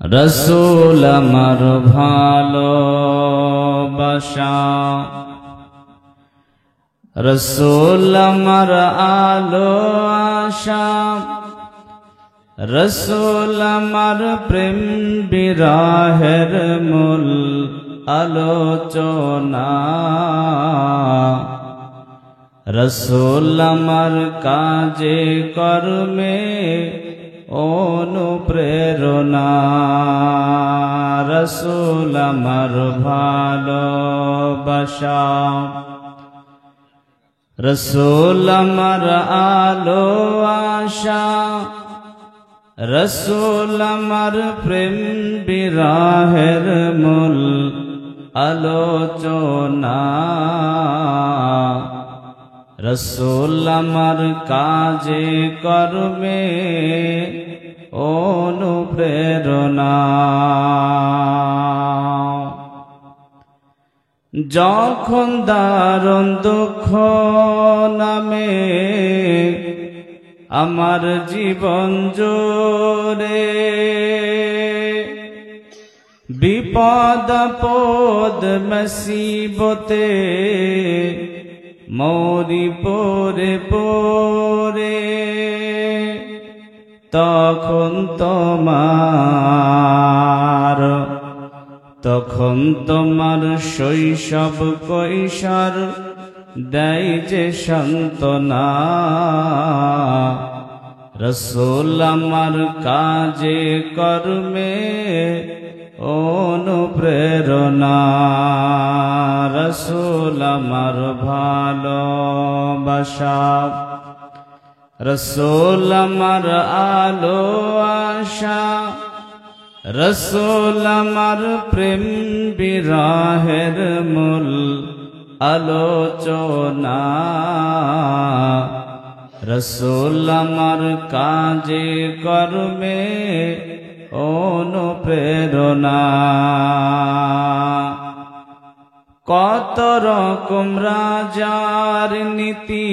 রসূল আমার ভালোবাসা, রসূল আমার আলো আশা, রসূল আমার প্রেম বিরহের মূল আলোচনা, রসূল আমার কাজে কর্মে অনুপ্রেরণা, রসূল আমার ভালোবাসা, রসূল আমার আলো আশা, রসূল আমার প্রেম বিরহের মূল আলোচনা, রসূল আমার কাজে কর্মে অনুপ্রেরণা। যখন দারুণ দুঃখ নামে আমার জীবন জোরে, বিপদ আপদ মুসিবতে মরি পরে পরে, তখন তোমার শৈশব কৈশোর দেয় যে সান্ত্বনা, রসূল আমার কাজে কর্মে অনুপ্রেরণা, রসূল আমার ভালোবাসা, রসূল আমার আলো আশা, রসূল আমার প্রেম বিরহের মূল আলোচনা, রসূল আমার কাজে কর্মে অনুপ্রেরণা। কত রকম রাজার নীতি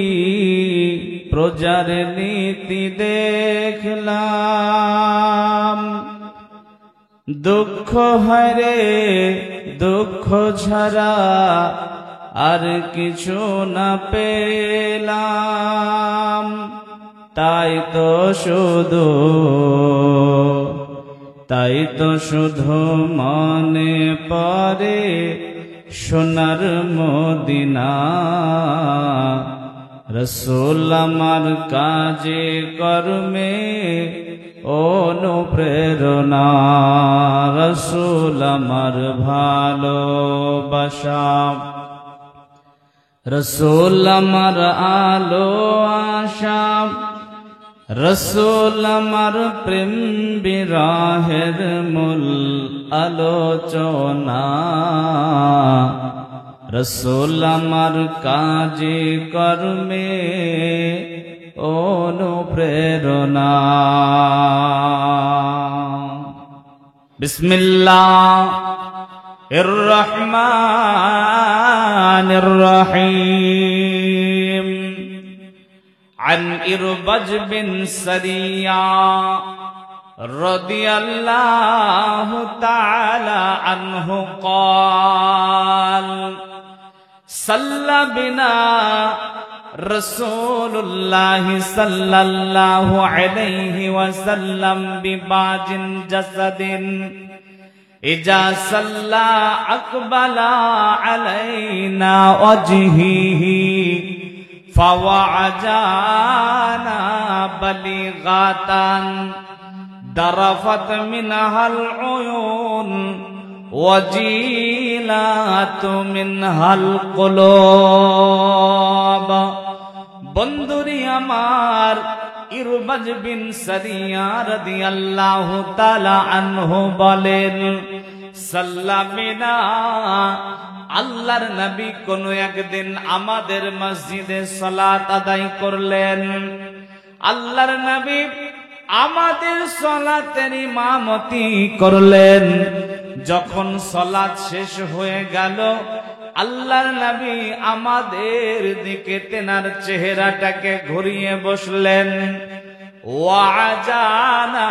প্রজার নীতি দেখলাম, দুঃখ হারে দুঃখ ছাড়া আর কিছু না পেলাম, তাই তো শুধু মনে পড়ে সোনার মদিনা, রসূল আমার কাজে কর্মে অনুপ্রেরণা, রসূল আমার ভালোবাসা, রসূল আমার আলো আশা, রসূল আমার প্রেম বিরহের মূল আলোচনা, রসূল আমার কাজে কর্মে অনুপ্রেরণা। বিসমিল্লাহির রহমানির রহিম। عن إربج بن سريا رضي الله تعالى عنه قال صلى بنا رسول الله صلى الله عليه وسلم بباج جسد إذا صلى أقبل علينا وجهه فوعجانا بلغة درفت منها العيون وجيلات منها القلوب। বন্ধুরি আমার, ইরবাজ বিন সারিয়া রাদিয়াল্লাহু তাআলা আনহু বলেন, সাল্লামিনা, আল্লাহর নবী কোন একদিন আমাদের মসজিদে সালাত আদায় করলেন। আল্লাহর নবী আমাদের সালাতের ইমামতি করলেন। যখন সালাত শেষ হয়ে গেল, আল্লাহর নবী আমাদের দিকে তেনার চেহারাটাকে ঘুরিয়ে বসলেন। ওয়াজানা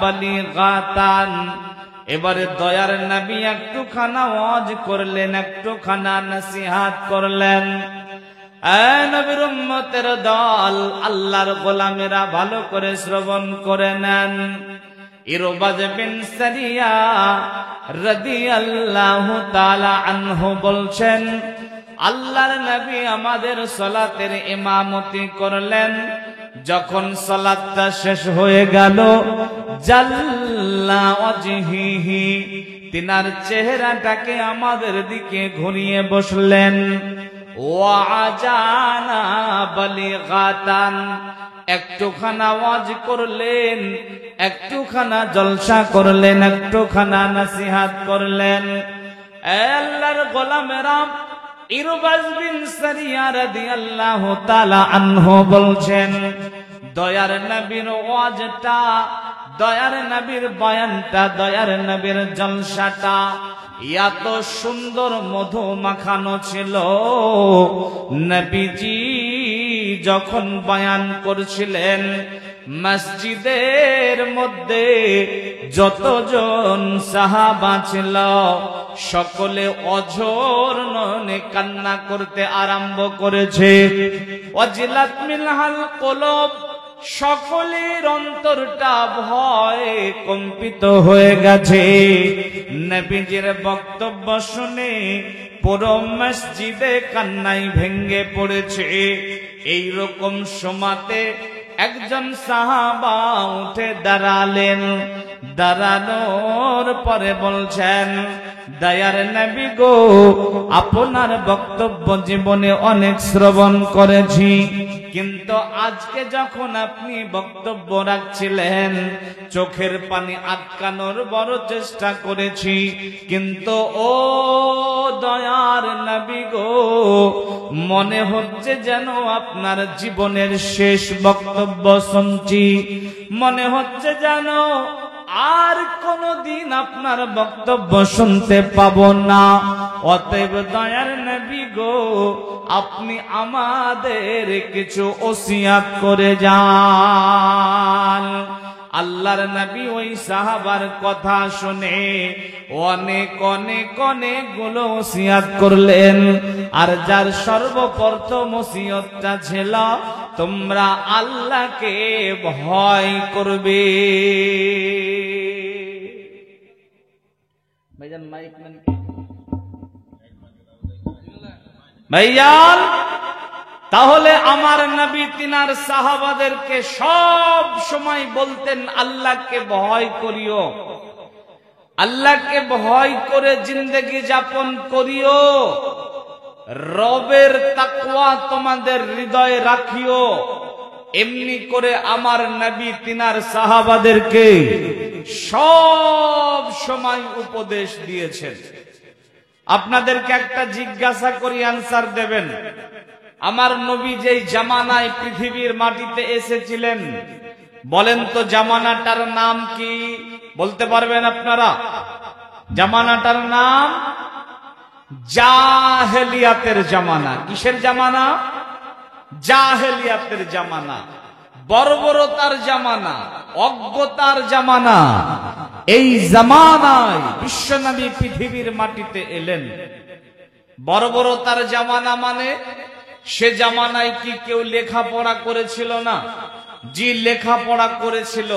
বালিগাতান, এবারে দয়ার নবী একটুখানা ওয়াজ করলেন, একটুখানা নসিহত করলেন। নবীর উম্মতের দল, আল্লাহর গোলামেরা ভালো করে শ্রবণ করে নেন। ইরবাজ বিন সারিয়া রাদিয়াল্লাহু তাআলা আনহু বলছেন, আল্লাহর নবী আমাদের সালাতের ইমামতি করলেন। যখন সালাতটা শেষ হয়ে গেল, জাল্লা ওয়াজহিহি, তিনার চেহারাটাকে আমাদের দিকে ঘুরিয়ে বসলেন। ওয়াজানা বালিগাতান, একটুখানা ওয়াজ করলেন, একটুখানা জলসা করলেন, একটুখানা নসিহত করলেন। আল্লাহর গোলামেরা, ইরবাজ বিন সারিয়া রাদিয়াল্লাহু তাআলা আনহু বলছেন, দয়ার নবীর ওয়াজটা, দয়ার নবীর বয়ানটা, দয়ার নবীর জলসাটা এত সুন্দর মধু মাখানো ছিল। নবীজি যখন বয়ান করছিলেন, মসজিদের মধ্যে যতজন সাহাবা ছিল সকলে অঝোর নয়নে কান্না করতে আরম্ভ করেছে। ওয়াজিলাত মিনহাল কুলুব, সকলের অন্তরটা ভয়ে কম্পিত হয়ে গেছে। নবীজির বক্তব্য শুনে পুরো মসজিদে কান্নায় ভেঙ্গে পড়েছে। এই রকম সময়তে একজন সাহাবা উঠে দাঁড়ালেন। দাঁড়ানোর পরে বলছেন, দয়ার নবী গো, আপনার বক্তব্য জীবনে অনেক শ্রবণ করেছি, কিন্তু আজকে যখন আপনি বক্তব্য রাখছিলেন চোখের পানি আটকানোর বড় চেষ্টা করেছি, কিন্তু ও দয়ার নবী গো, মনে হচ্ছে যেন আপনার জীবনের শেষ বক্তব্য শুনছি, মনে হচ্ছে যেন আর কোনদিন আপনার বক্তব্য শুনতে পাবো না। অতএব দয়ার নবী গো, আপনি আমাদের কিছু ওসিয়াত করে যান। আল্লাহর নবী ওই সাহাবার কথা শুনে অনেক অনেক অনেকগুলো ওসিয়াত করলেন। আর যার সর্বপ্রথম ওসিয়তটা ছিল, তোমরা আল্লাহকে ভয় করবে। ভাইজান মাইক ম্যান ভাইজান, তাহলে আমার নবী তিনার সাহাবাদেরকে সব সময় বলতেন, আল্লাহকে ভয় করিও, আল্লাহকে ভয় করে জিন্দেগি যাপন করিও, রবের তাকওয়া তোমাদের হৃদয়ে রাখিও। এমনি করে আমার নবী তিনার সাহাবাদেরকে সব সময় উপদেশ দিয়েছেন। আপনাদেরকে একটা জিজ্ঞাসা করি, আনসার দেবেন। আমার নবী যেই জামানায় পৃথিবীর মাটিতে এসেছিলেন, বলেন তো জামানাটার নাম কি? বলতে পারবেন আপনারা? জামানাটার নাম জাহেলিয়াতের জামানা। কিসের জামানা? জাহেলিয়াতের জামানা, বর্বরতার জামানা, অজ্ঞতার জামানা। এই জামানায় বিশ্বনবী পৃথিবীর মাটিতে এলেন। বর্বরতার জামানা মানে সে জামানায় কি কেউ লেখাপড়া করেছিল না? জি, লেখাপড়া করেছিল।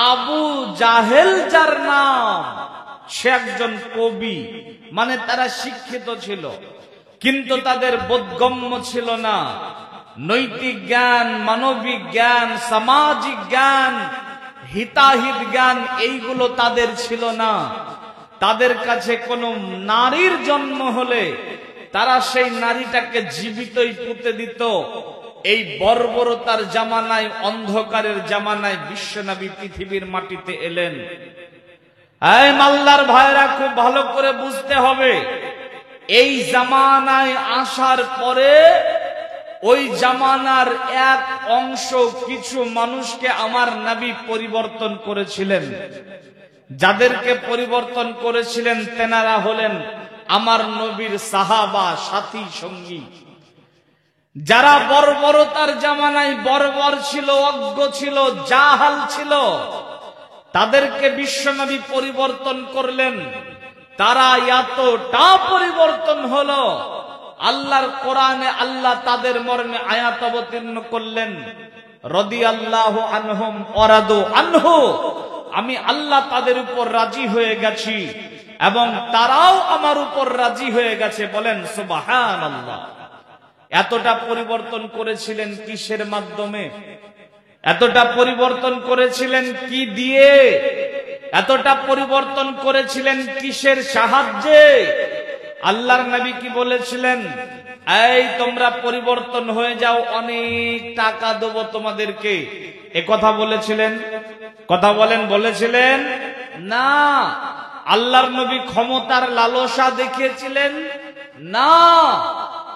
আবু জাহেল যার নাম, সে একজন কবি, মানে তারা শিক্ষিত ছিল, কিন্তু তাদের বোধগম্য ছিল না। নৈতিক জ্ঞান, মানবিক জ্ঞান, সামাজিক জ্ঞান, হিতাহিত জ্ঞান এইগুলো তাদের ছিল না। তাদের কাছে কোনো নারীর জন্ম হলে তারা সেই নারীটাকে জীবিতই পুঁতে দিত। এই বর্বরতার জামানায়, অন্ধকারের জামানায় বিশ্বনবী পৃথিবীর মাটিতে এলেন। এই মাল্লার ভাইরা, খুব ভালো করে বুঝতে হবে, এই জামানায় আসার পরে ওই জামানার এক অংশ কিছু মানুষকে আমার নবী পরিবর্তন করেছিলেন। যাদেরকে পরিবর্তন করেছিলেন তেনারা হলেন আমার নবীর সাহাবা, সাথী, সঙ্গী। যারা বর্বরতার জামানায় বর্বর ছিল, অজ্ঞ ছিল, জাহাল ছিল, তাদেরকে পরিবর্তন করেছিলেন। যারা বর্বরতার জামানায় বর্বর ছিল, জাহাল ছিল, তাদেরকে বিশ্বনবী পরিবর্তন করলেন। তারা এতটা পরিবর্তন হলো, আল্লাহর কোরআনে আল্লাহ তাদের মর্মে আয়াত অবতীর্ণ করলেন, রাদিয়াল্লাহু আনহুম ওয়ারাদু আনহু, আমি আল্লাহ তাদের উপর রাজি হয়ে গেছি এবং তারাও আমার উপর রাজি হয়ে গেছে। বলেন সুবহানাল্লাহ। এতটা পরিবর্তন করেছিলেন কিসের মাধ্যমে? এতটা পরিবর্তন করেছিলেন কি দিয়ে? এতটা পরিবর্তন করেছিলেন কিসের সাহায্যে? আল্লাহর নবী কি বলেছিলেন? এই তোমরা পরিবর্তন হয়ে যাও, অনেক টাকা দেব তোমাদেরকে, এ কথা বলেছিলেন? কথা বলেন, বলেছিলেন না। আল্লাহর নবী ক্ষমতার লালসা দেখিয়েছিলেন না।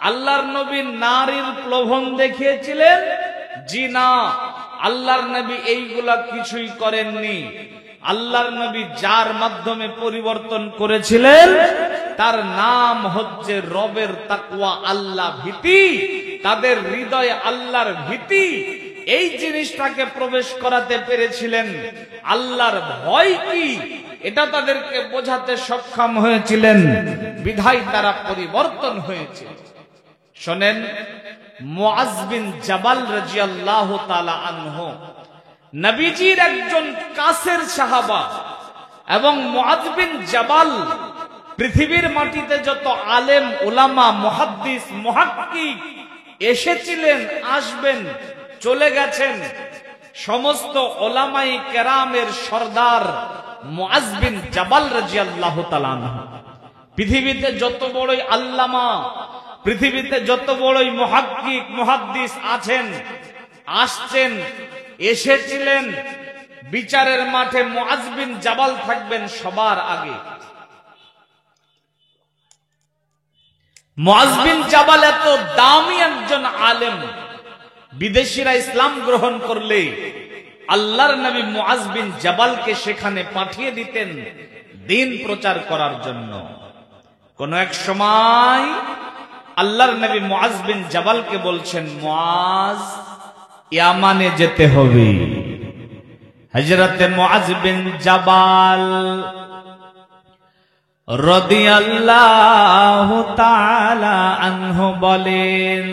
আল্লাহর নবী নারীর প্রলোভন দেখিয়েছিলেন? জি না। আল্লাহর নবী এইগুলা কিছুই করেননি। আল্লাহর নবী যার মাধ্যমে পরিবর্তন করেছিলেন তার নাম হচ্ছে রবের তাকওয়া, আল্লাহ ভীতি। তাদের হৃদয়ে আল্লাহর ভীতি, এই জিনিসটাকে প্রবেশ করাতে পেরেছিলেন। আল্লাহর ভয় কি এটা তাদেরকে বোঝাতে সক্ষম হয়েছিলেন, বিধায় তারা পরিবর্তন হয়েছে। শোনেন, মুআজ বিন জাবাল রাদিয়াল্লাহু তাআলা আনহু নবীজির একজন কাছের সাহাবা, এবং মুআজ বিন জাবাল পৃথিবীর মাটিতে যত আলেম উলামা মুহাদ্দিস মুহাক্কিক এসেছিলেন, আসবেন, চলে গেছেন, সমস্ত উলামায়ে কেরামের সরদার মুআজ বিন জাবাল রাদিয়াল্লাহু তাআলা আনহু। পৃথিবীতে যত বড়ই আল্লামা, পৃথিবীতে যত বড়ই মুহাক্কিক মুহাদ্দিস আছেন, আসছেন, এসেছিলেন, বিচারের মাঠে মুআজ বিন জাবাল থাকবেন সবার আগে। মুআজ বিন জাবাল এত দামি একজন আলেম, বিদেশিরা ইসলাম গ্রহণ করলে আল্লাহর নবী মুআজ বিন জাবালকে সেখানে পাঠিয়ে দিতেন দ্বীন প্রচার করার জন্য। কোন এক সময় আল্লাহর নবী মুআজ বিন জাবালকে বলছেন, মুআজ, ইয়ামানে যেতে হবে। হযরতে মুআজ বিন জাবাল রাদিয়াল্লাহু তাআলা আনহু বলেন,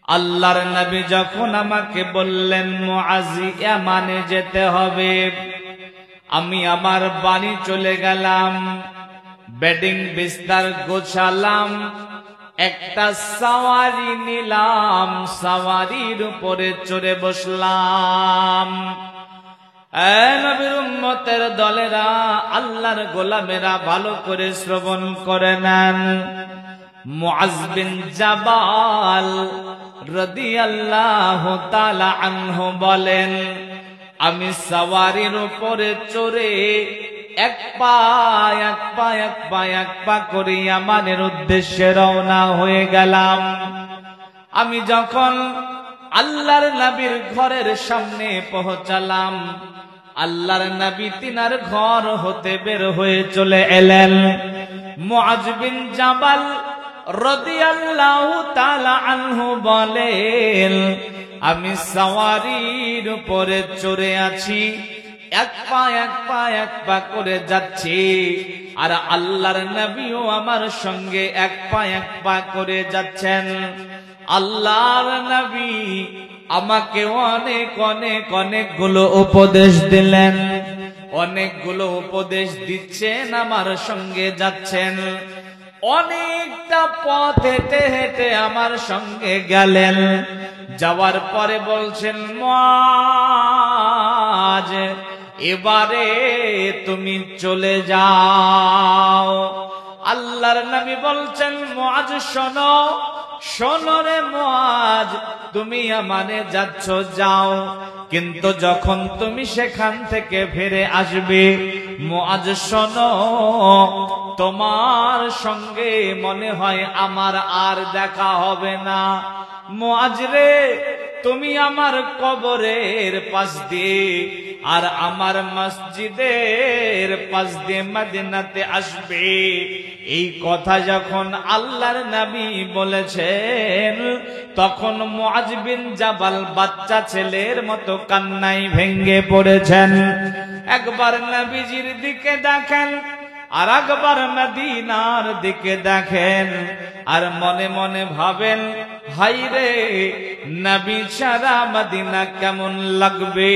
আল্লাহর নবী যখন আমাকে বললেন মুআজ ইয়ামানে যেতে হবে, আমি আমার বাড়ি চলে গেলাম, বেডিং বিস্তার গোছালাম, একটা সাওয়ারি নিলাম, সাওয়ারির উপরে চড়ে বসলাম। নবীর উম্মতের দলেরা, আল্লাহর গোলামেরা ভালো করে শ্রবণ করে নেন। মুআজ বিন জাবাল রাদিয়াল্লাহু তাআলা আনহু বলেন, আমি সাওয়ারির উপরে চড়ে এক পা করে ইয়ামানের উদ্দেশ্যে রওনা হয়ে গেলাম। আমি যখন আল্লাহর নবীর ঘরের সামনে পৌঁছালাম, আল্লাহর নবী তিনার ঘর হতে বের হয়ে চলে এলেন। মুআজ বিন জাবাল রাদিয়াল্লাহু তাআলা আনহু বলেন, আমি সাওয়ারির উপরে চড়ে আছি, এক পা করে যাচ্ছি, আর আল্লাহর নবীও আমার সঙ্গে এক পা করে যাচ্ছেন। আল্লাহর নবী আমাকে অনেকগুলো উপদেশ দিলেন, অনেকগুলো উপদেশ দিচ্ছেন, আমার সঙ্গে যাচ্ছেন। অনেকটা পথ হেঁটে হেঁটে আমার সঙ্গে গেলেন। যাওয়ার পরে বলছেন, মুআজ, এবারে তুমি চলে যাও। আল্লাহর নবী বলছেন, মুআজ শোনো, শোনো রে মুআজ, তুমি ইয়ামানে যাচ্ছ, যাও, কিন্তু যখন তুমি সেখান থেকে ফিরে আসবে, মুআজ শোনো, তোমার সঙ্গে মনে হয় আমার আর দেখা হবে না। মুআজ রে, তুমি আমার কবরের পাশ দিয়ে আর আমার মসজিদের পাশ দিয়ে মদিনাতে আসবে। এই কথা যখন আল্লাহর নবী বলেছেন, তখন মুআজ বিন জাবাল বাচ্চা ছেলের মতো কান্নায় ভেঙ্গে পড়েছেন। একবার নবীজির দিকে দেখেন, আর একবার মদিনার দিকে দেখেন, আর মনে মনে ভাবেন, হাই রে, নবী ছাড়া মদিনা কেমন লাগবে,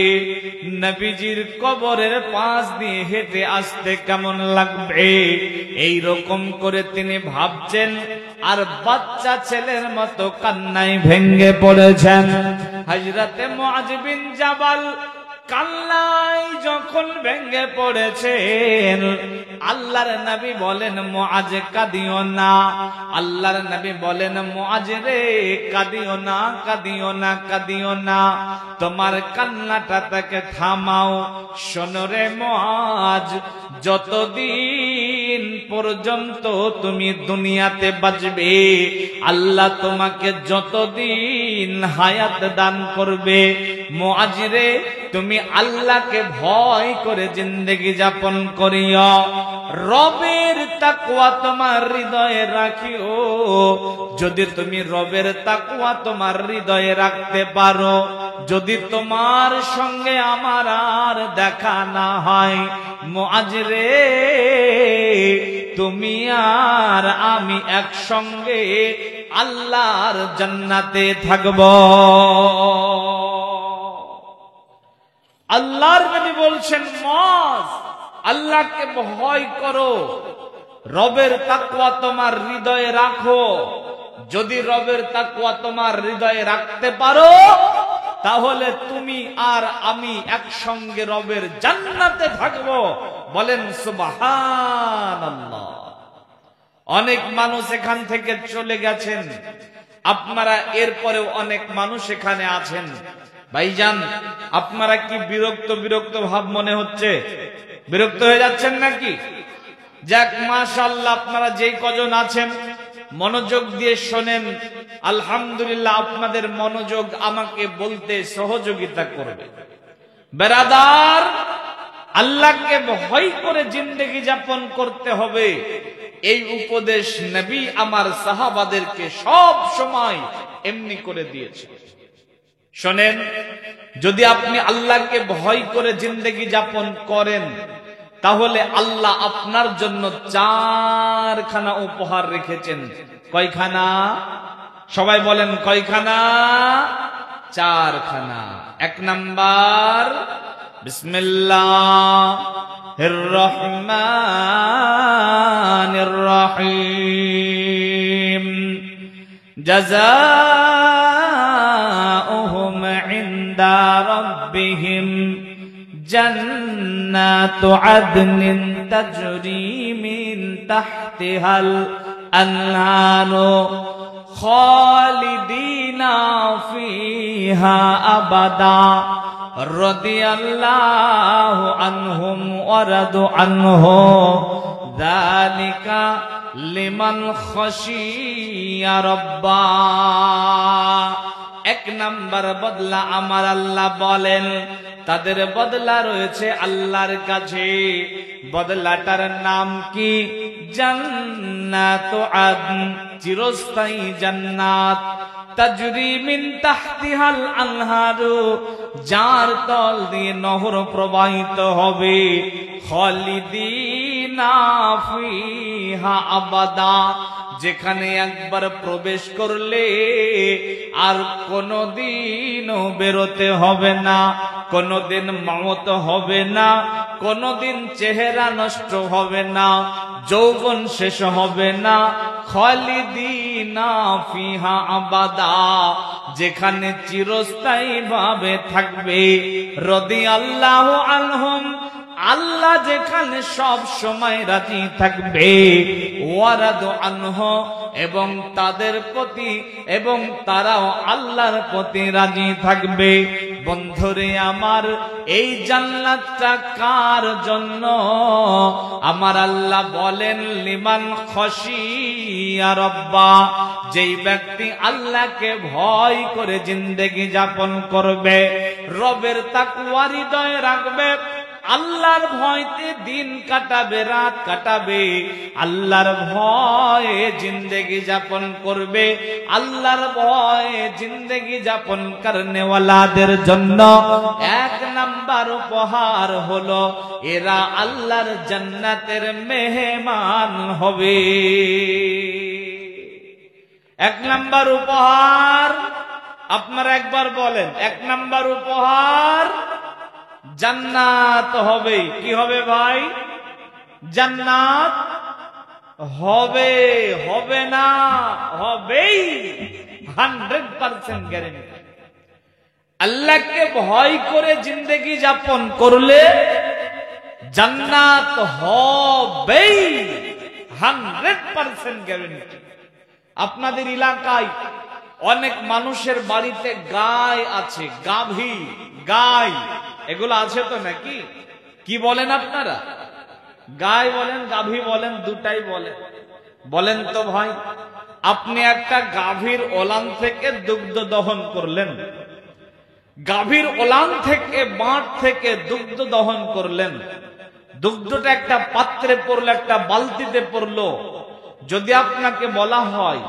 নবীজির কবরের পাশ দিয়ে হেঁটে আসতে কেমন লাগবে। এই রকম করে তিনি ভাবছেন, আর বাচ্চা ছেলের মতো কান্নায় ভেঙ্গে পড়েছেন। হযরতে মুআজ বিন জাবাল কান্নায় যখন ভেঙ্গে পড়েছেন, আল্লাহর নবী বলেন, মুআজ কাঁদিও না। আল্লাহর নবী বলেন, মুআজ রে, কাঁদিও না, কাঁদিও না, কাঁদিও না, তোমার কান্নাটা তাকে থামাও। শোনো রে মুআজ, যতদিন পর্যন্ত তুমি দুনিয়াতে বাঁচবে, আল্লাহ তোমাকে যতদিন হায়াত দান করবে, মুআজ রে, তুমি আল্লাহকে ভয় করে জিন্দেগি যাপন করিও। রবের তাকওয়া তোমার হৃদয়ে রাখিও। যদি তুমি রবের তাকওয়া তোমার হৃদয়ে রাখতে পারো, যদি তোমার সঙ্গে আমার আর দেখা না হয়, মুআজ রে, তুমি আর আমি একসঙ্গে আল্লাহর জান্নাতে থাকব। আল্লাহর নবী বলছেন, মুআজ, আল্লাহকে ভয় করো, রবের তাকওয়া তোমার হৃদয়ে রাখো। যদি রবের তাকওয়া তোমার হৃদয়ে রাখতে পারো, তাহলে তুমি আর আমি একসঙ্গে রবের জান্নাতে থাকব। বলেন সুবহানাল্লাহ। অনেক মানুষ এখান থেকে চলে গেছেন, আপনারা এরপরেও অনেক মানুষ এখানে আছেন। ভাইজান, আপনারা কি বিরক্ত বিরক্ত ভাব মনে হচ্ছে? বিরক্ত হয়ে যাচ্ছেন নাকি? যাক, মাশাআল্লাহ, আপনারা যেই কজন আছেন মনোযোগ দিয়ে শোনেন। আলহামদুলিল্লাহ, আপনাদের মনোযোগ আমাকে বলতে সহযোগিতা করবে। বেরাদার, আল্লাহকে ভয় করে জিন্দেগি যাপন করতে হবে, এই উপদেশ নবী আমার সাহাবাদেরকে সব সময় এমনি করে দিয়েছে। শোনেন, যদি আপনি আল্লাহকে ভয় করে জিন্দেগি যাপন করেন, তাহলে আল্লাহ আপনার জন্য 4খানা উপহার রেখেছেন। কয়খানা? সবাই বলেন, কয়খানা? 4খানা। 1 নাম্বার, বিসমিল্লাহির রহমানির রহিম, জাযাউহুম ইনদা রাব্বিহিম জান্নাতু আদনিন তাজরি মিন তাহতিহাল আনহারু খালিদিনা ফিহা আবাদা রাদিয়াল্লাহু আনহুম ওয়া রাদু আনহু যালিকা লিমান খাশিয়া রাব্বা। 1 নাম্বার বদলা আমার আল্লাহ বলেন, তাদের বদলা রয়েছে আল্লাহর কাছে। বদলাটার নাম কি? জান্নাতু আদন, চিরস্থায়ী জান্নাত। তাজরি মিন তাহতিহাল আনহারু, যার তল দিয়ে নহর প্রবাহিত হবে। খালিদিনা ফিহা আবাদা, যেখানে একবার প্রবেশ করলে আর কোনদিনও বেরোতে হবে না, কোনদিন মওত হবে না, কোনদিন চেহারা নষ্ট হবে না, যৌবন শেষ হবে না। খালিদিনা ফিহা আবাদা, যেখানে চিরস্থায়ী ভাবে থাকবে। রাদিয়াল্লাহু আনহুম, আল্লাহ যেখানে সব সময় রাজি থাকবে। ওয়ারাদু আনহু, এবং তাদের প্রতি, এবং তারাও আল্লাহর প্রতি রাজি থাকবে। বন্ধুরে আমার, এই জান্নাতটা কার জন্য? আমার আল্লাহ বলেন, লিমান খাশিয়া রাব্বা, যেই ব্যক্তি আল্লাহকে ভয় করে জিন্দেগি যাপন করবে, রবের তাকওয়া হৃদয়ে রাখবে, আল্লাহর ভয়তে দিন কাটাবে, রাত কাটাবে, আল্লাহর ভয়ে জিন্দেগি যাপন করবে। আল্লাহর ভয়ে জিন্দেগি যাপন করনেওয়ালাদের জন্য 1 নাম্বার উপহার হলো এরা আল্লাহর জান্নাতের মেহমান হবে। 1 নাম্বার উপহার আপনারা একবার বলেন, 1 নাম্বার উপহার জান্নাত হবে। কি হবে ভাই? জান্নাত হবে, হবে না, হবেই, 100% গ্যারান্টি। আল্লাহকে ভয় করে জিন্দেগি যাপন করলে জান্নাত হবেই, 100% গ্যারান্টি। আপনাদের এলাকায় অনেক মানুষের বাড়িতে গায় আছে, গাভী, গাই, এগুলো আছে তো নাকি? কি বলেন আপনারা? গাই বলেন, গাভী বলেন, দুটাই বলেন। বলেন তো ভাই, আপনি একটা গাভীর ওলান থেকে দুগ্ধ দহন করলেন, গাভীর ওলান থেকে, বাঁট থেকে দুগ্ধ দহন করলেন। দুগ্ধটা একটা পাত্রে পড়লো, একটা বালতিতে পড়লো। যদি আপনাকে বলা হয়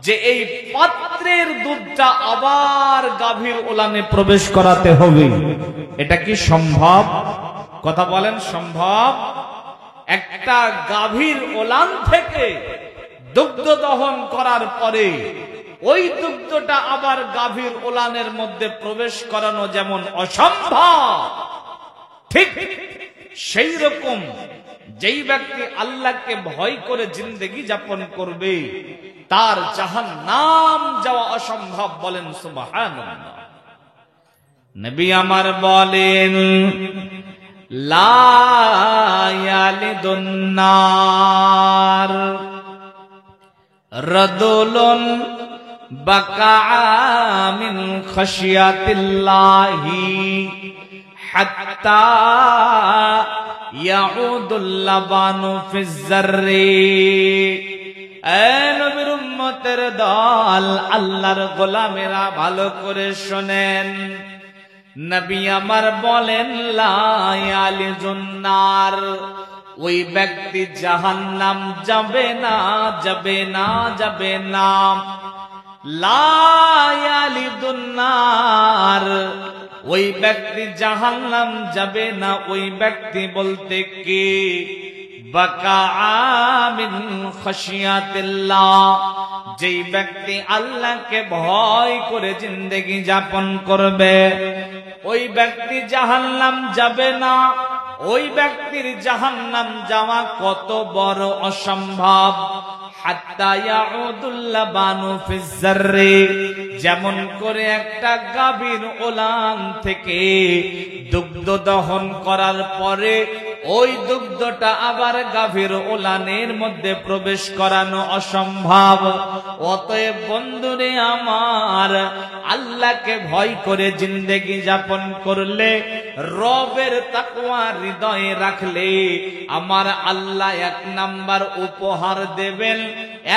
যে এই পাত্রের দুধটা আবার গাভীর ওলানে প্রবেশ করাতে হবে, এটা কি সম্ভব? কথা বলেন, সম্ভব? একটা গাভীর ওলান থেকে দুগ্ধ দহন করার পরে ওই দুগ্ধটা আবার গাভীর ওলানের মধ্যে প্রবেশ করানো যেমন অসম্ভব, ঠিক সেই রকম যেই ব্যক্তি আল্লাহকে ভয় করে জিন্দেগি যাপন করবে তার জাহান্নাম যাওয়া অসম্ভব। বলেন সুবহানাল্লাহ। নবী আমার বলেন, লা ইয়ালিদুন নার রাদুলুন বাকা মিন খাশিয়াতিল্লাহি হাত্তা ইয়াউদুল লাবানু ফিজ জাররি। এ নবীর উম্মতের দল, আল্লাহর গোলামেরা ভালো করে শোনেন। নবী আমার বলেন, লা ইয়ালিজুন নার, ওই ব্যক্তি জাহান্নাম যাবে না, যাবে না, যাবে না। লা ইয়ালিদুন নার, ওই ব্যক্তি জাহান্নাম যাবে না। ওই ব্যক্তি বলতে কি? বাকা মিন খাশিয়াতিল্লাহ, যেই ব্যক্তি আল্লাহকে ভয় করে জিন্দেগি যাপন করবে ওই ব্যক্তি জাহান্নাম যাবে না। ওই ব্যক্তির জাহান্নাম যাওয়া কত বড় অসম্ভব। হাত্তা ইয়াউদুল লাবানু ফিজ জাররি, যেমন করে একটা গাভীর ওলান থেকে দুগ্ধ দহন করার পরে ওই দুগ্ধটা আবার গাভীর ওলানের মধ্যে প্রবেশ করানো অসম্ভব। অতএব বন্ধুরে আমার, আল্লাহকে ভয় করে জিন্দেগি যাপন করলে, রবের তাকওয়া হৃদয়ে রাখলে আমার আল্লাহ 1 নাম্বার উপহার দেবেন।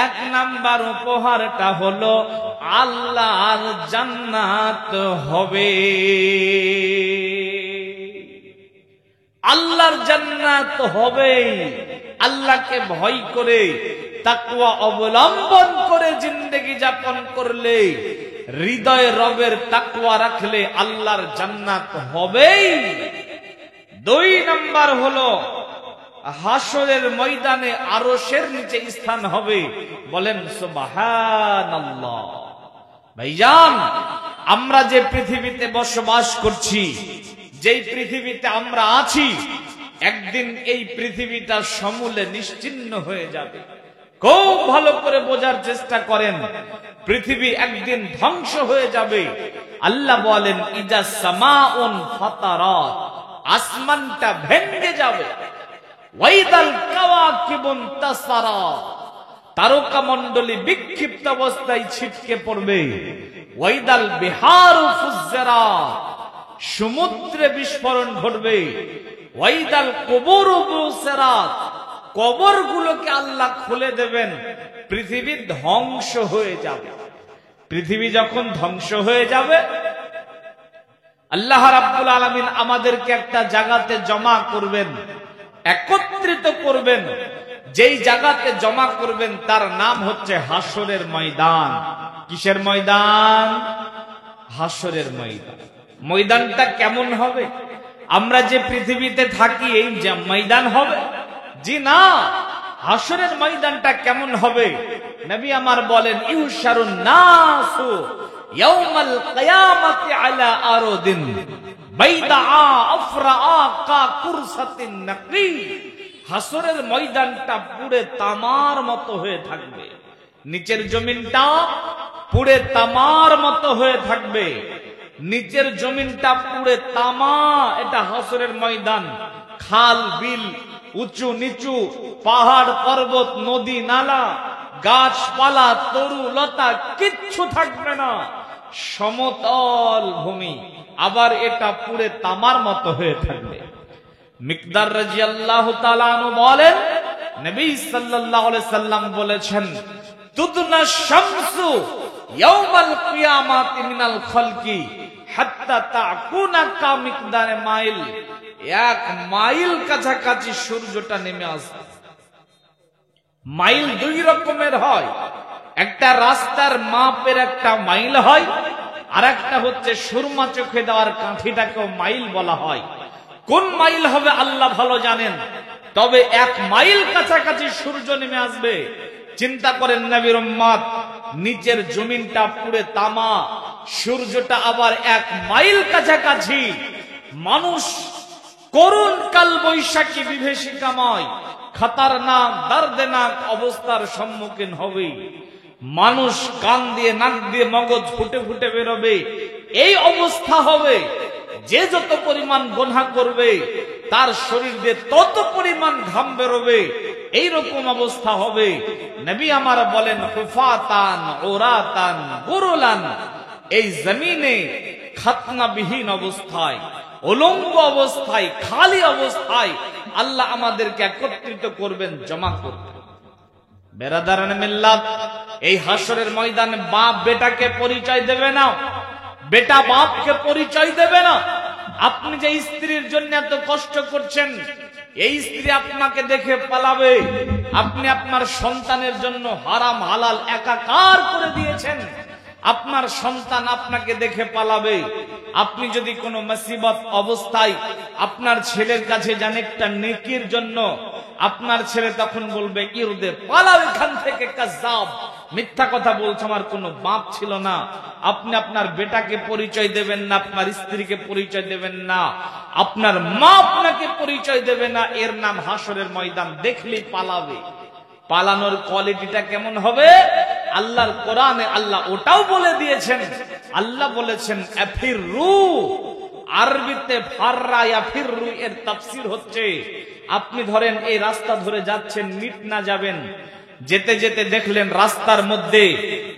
1 নাম্বার উপহারটা হলো আল্লাহর জান্নাত হবে। আল্লাহর জান্নাত হবে। আল্লাহকে ভয় করে তাকওয়া অবলম্বন করে জিন্দেগি যাপন করলে, হৃদয়ে রবের তাকওয়া রাখলে আল্লাহর জান্নাত হবেই। 2 নাম্বার হলো হাসরের ময়দানে আরশের নিচে স্থান হবে। বলেন সুবহানাল্লাহ। ভাইজান, আমরা যে পৃথিবীতে বসবাস করছি, যেই পৃথিবীতে আমরা আছি, একদিন এই পৃথিবীটা সমূলে নিশ্চিহ্ন হয়ে যাবে। খুব ভালো করে বোঝার চেষ্টা করেন, পৃথিবী একদিন ধ্বংস হয়ে যাবে। আল্লাহ বলেন, ইজা সামাউন ফাতারাত, আসমানটা ভেঙে যাবে। ওয়াইদাল কাওয়াকিবুন তাসারাত, তারকা মণ্ডলী বিক্ষিপ্ত অবস্থায় ছিটকে পড়বে। ওয়াইদাল বিহারু ফুজ্জারাত, সমুদ্রে বিস্ফোরণ ঘটবে। ওয়াইদাল কুবুরু বুসরাত, কবরগুলোকে আল্লাহ খুলে দেবেন। পৃথিবী ধ্বংস হয়ে যাবে। পৃথিবী যখন ধ্বংস হয়ে যাবে, আল্লাহ রাব্বুল আলামিন আমাদেরকে একটা জায়গাতে জমা করবেন, একত্রিত করবেন। যেই জায়গাতে জমা করবেন তার নাম হচ্ছে হাসরের ময়দান। কিসের ময়দান? হাসরের ময়দান। ময়দানটা কেমন হবে? আমরা যে পৃথিবীতে থাকি এই যে ময়দান হবে? জি না। হাসরের ময়দানটা কেমন হবে? নবী আমার বলেন, ইউশারুন নাসু ইয়াউমাল কিয়ামাতি আলা আরদিন বাইদা আফরা কা কুরসাতিন নাকি। হাসরের ময়দানটা পুড়ে তামার মতো হয়ে থাকবে, নিচের জমিনটা পুড়ে তামার মতো হয়ে থাকবে, নিচের জমিনটা পুড়ে তামা। এটা হাসরের ময়দান। খাল বিল, উঁচু নিচু, পাহাড় পর্বত, নদী নালা, গাছপালা, তরু লতা কিচ্ছু থাকবে না, সমতল ভূমি। আবার এটা পুড়ে তামার মতো হয়ে থাকবে। মিকদার রাদিয়াল্লাহু তাআলা আনহু বলেন, নবী সাল্লাল্লাহু আলাইহি সাল্লাম বলেছেন, তুদনা শামসু ইয়াউমাল কিয়ামাতি মিনাল খালকি হাত্তা তাকুনা কা মিকদারে মাইল। 1 মাইল কাছাকাছি সূর্যটা নেমে আসে। মাইল 2 রকমের হয়, একটা রাস্তার মাপের একটা মাইল হয়, আর একটা হচ্ছে সুরমা চোখে দেওয়ার কাঠিটাকেও মাইল বলা হয়। কোন মাইল হবে আল্লাহ ভালো জানেন, তবে 1 মাইল কাছাকাছি সূর্য নেমে আসবে। চিন্তা করেন নবীর উম্মত, নিচের জমিনটা পুড়ে তামা, সূর্যটা আবার 1 মাইল কাছাকাছি। মানুষ করুণ কাল বৈশাখী বিভীষিকাময় খতরনাক দর্দনাক অবস্থার সম্মুখীন হবে। মানুষ কান দিয়ে নাক দিয়ে মগজ ফুটে ফুটে বেরোবে। এই অবস্থা হবে। যে যত পরিমাণ গুনাহ করবে তার শরীর দিয়ে তত পরিমাণ ঘাম বেরোবে। এইরকম অবস্থা হবে। নবী আমার বলেন, হুফাতান উরাতান গুরুলান। এই জমিনে খাতনাবিহীন অবস্থায়, উলঙ্গ অবস্থায়, খালি অবস্থায় আল্লাহ আমাদেরকে একত্রিত করবেন, জমা করবেন। বেরাদারান মিল্লাত, এই হাসরের ময়দানে বাপ বেটাকে পরিচয় দেবে না, বেটা বাপকে পরিচয় দেবে না। আপনি যে স্ত্রীর জন্য এত কষ্ট করছেন, এই স্ত্রী আপনাকে দেখে পালাবে। আপনি আপনার সন্তানের জন্য হারাম হালাল একাকার করে দিয়েছেন, আপনার সন্তান আপনাকে দেখে পালাবে। আপনি যদি কোনো মুসিবত অবস্থায় আপনার ছেলের কাছে যান একটা নেকির জন্য, আপনার ছেলে তখন বলবে, ইরদে পালাও এখান থেকে, কাযাব, মিথ্যা কথা বলছো, আমার কোনো বাপ ছিল না। আপনি আপনার বেটাকে পরিচয় দেবেন না, আপনার স্ত্রীকে পরিচয় দেবেন না, আপনার মা আপনাকে পরিচয় দেবে না। এর নাম হাসরের ময়দান। দেখলেই পালাবে। পালানোর কোয়ালিটিটা কেমন হবে? আল্লাহর কোরআনে আল্লাহ ওটাও বলে দিয়েছেন। আল্লাহ বলেছেন আফিরু, আরবিতে ফাররা ইয়াফিরু এর তাফসীর হচ্ছে, আপনি ধরেন এই রাস্তা ধরে যাচ্ছেন, মিট না যাবেন, যেতে যেতে দেখলেন রাস্তার মধ্যে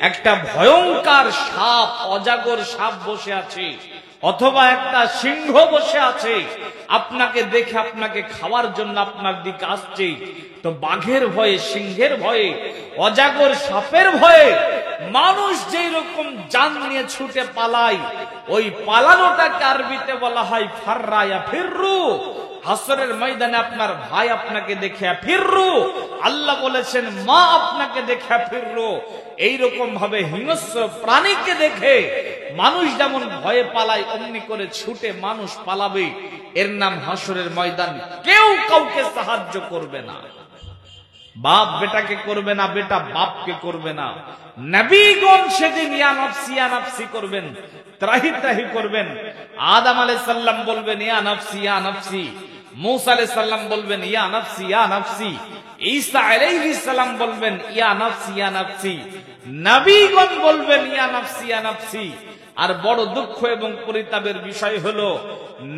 একটা ভয়ঙ্কর সাপ, অজাগর সাপ বসে আছে, অথবা একটা সিংহ বসে আছে, আপনাকে দেখে আপনাকে খাওয়ার জন্য আপনার দিকে আসছে। তো বাঘের ভয়ে, সিংহের ভয়ে, অজাগর সাপের ভয়ে মানুষ যেই রকম জান নিয়ে ছুটে পালায়, ওই পালানোটাকে আরবিতে বলা হয় ফাররা ইয়াফিরু। হাসরের ময়দানে আপনার ভাই আপনাকে দেখে ফিররু, আল্লাহ বলেছেন মা আপনাকে দেখে ফিররু। এইরকম ভাবে হিংস্র প্রাণীকে দেখে মানুষ যেমন ভয়ে পালায়, অমনি করে ছুটে মানুষ পালাবে। এর নাম হাসরের ময়দান। কেউ কাউকে সাহায্য করবে না, বাপ বেটাকে করবে না, বেটা বাপকে করবে না। নবীগণ সেদিন ইয়া নফসি ইয়া নফসি করবেন, ত্রাহি ত্রাহি করবেন। আদম আলাইহিস সালাম বলবেন ইয়া নফসি ইয়া নফসি, মূসা আলাইহিস সালাম বলবেন ইয়া নফসি ইয়া নফসি, ঈসা আলাইহিস সালাম বলবেন ইয়া নফসি ইয়া নফসি, নবীগণ বলবেন ইয়া নফসি ইয়া নফসি। আর বড় দুঃখ এবং পরিতাপের বিষয় হলো,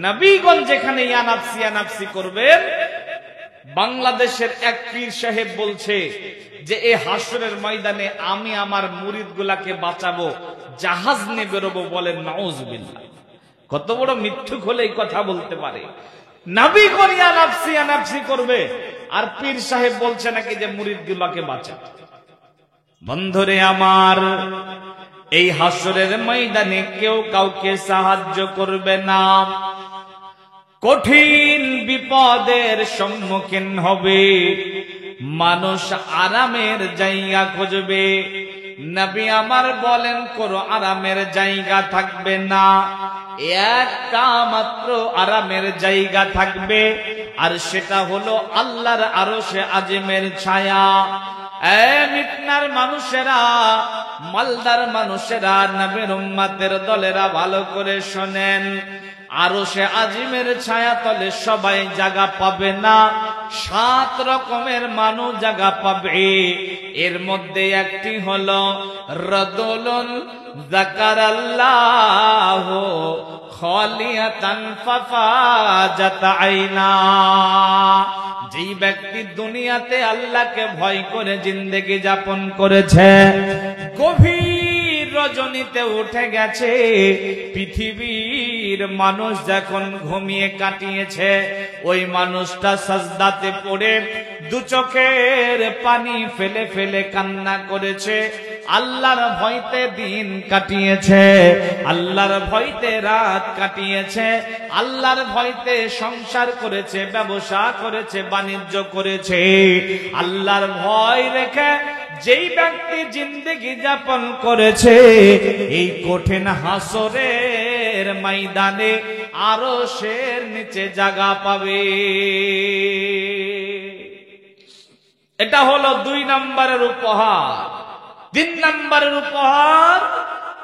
নবীগণ যেখানে ইয়া নফসি ইয়া নফসি করবেন, বাংলাদেশের এক পীর সাহেব বলছে যে এই হাসরের ময়দানে আমি আমার মুরিদ গুলাকে বাঁচাবো, জাহাজ নিয়ে বেরোবো। বলেন নাউজুবিল্লাহ। কত বড় মিথ্যুক হলে এই কথা বলতে পারে? নবীগণ ইয়া নফসি ইয়া নফসি করবে, আর পীর সাহেব বলছে নাকি যে মুরিদ গুলাকে বাঁচাবো। বন্ধুরে আমার, এই হাসরের ময়দানে কেউ কাউকে সাহায্য করবে না, কঠিন বিপদের সম্মুখীন হবে, মানুষ আরামের জায়গা খুঁজবে। নবী আমার বলেন কোন আরামের জায়গা থাকবে না, একটা মাত্র আরামের জায়গা থাকবে, আর সেটা হলো আল্লাহর আরশে আজিমের ছায়া। মিটনার মানুষেরা, মালদার মানুষেরা, নবীর উম্মতের দলেরা ভালো করে শোনেন, আরশে আজিমের ছায়া তলে সবাই জায়গা পাবে না, 7 রকমের মানুষ জায়গা পাবে। এর মধ্যে একটি হলো রাজুলুন যাকারাল্লাহু খালিয়াতান ফাফাজাত আইনা, যেই ব্যক্তি দুনিয়াতে আল্লাহকে ভয় করে জিন্দেগি যাপন করেছে, গভীর রজনীতে উঠে গেছে, পৃথিবীর মানুষ যখন ঘুমিয়ে কাটিয়েছে, ওই মানুষটা সাজদাতে পড়ে 2 চোখের পানি ফেলে ফেলে কান্না করেছে, আল্লাহর ভয়তে দিন কাটিয়েছে, আল্লাহর ভয়তে রাত কাটিয়েছে, আল্লাহর ভয়তে সংসার করেছে, ব্যবসা করেছে, বাণিজ্য করেছে। আল্লাহর ভয় রেখে যেই ব্যক্তি জিন্দেগি যাপন করেছে, এই কঠিন হাসরের ময়দানে আরশের নিচে জায়গা পাবে। এটা হলো 2 নম্বরের উপহার। 3 নম্বরের উপহার,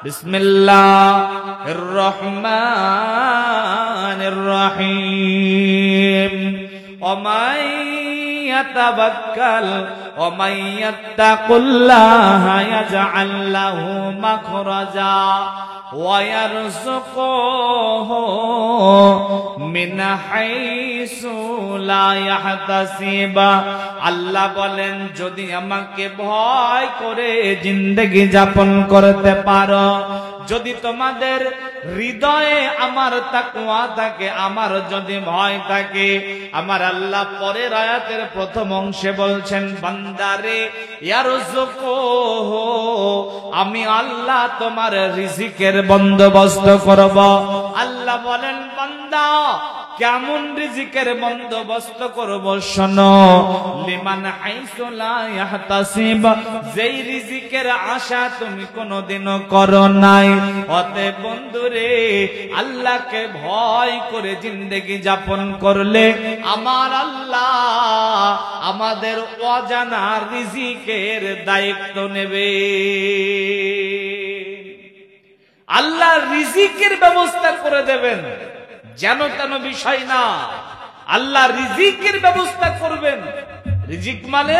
বিসমিল্লাহির রহমানির রহিম, ওমাই ইয়াতাওয়াক্কাল ওমাই ইয়াত্তাকুল্লাহা ইয়াজআল লাহু মাখরাজা ওয়া ইয়ারযুকুহু মিন হাইসু লা ইয়াহতাসিব। আল্লাহ বলেন, যদি আমাকে ভয় করে জিন্দেগি যাপন করতে পারো, যদি তোমাদের হৃদয়ে আমার তাকওয়া থাকে, আমার যদি ভয় থাকে, আমার আল্লাহ পরের আয়াতের প্রথম অংশে বলছেন, বান্দারে ইয়ারযুকুহু, আমি আল্লাহ তোমার রিজিকের বন্দোবস্ত করব। আল্লাহ বলেন, বান্দা কেমন রিজিকের বন্দোবস্ত করব শোনো, লিমান হাইসু লা ইয়াহতাসিব, যেই রিজিকের আশা তুমি কোনোদিনও করো নাই। অতএব বন্ধুরে, আল্লাহকে ভয় করে জিন্দেগি যাপন করলে আমার আল্লাহ আমাদের অজানা রিজিকের দায়িত্ব নেবে। আল্লাহ রিজিকের ব্যবস্থা করে দেবেন, যেন তেন বিষয় না, আল্লাহ রিজিকের ব্যবস্থা করবেন। রিজিক মানে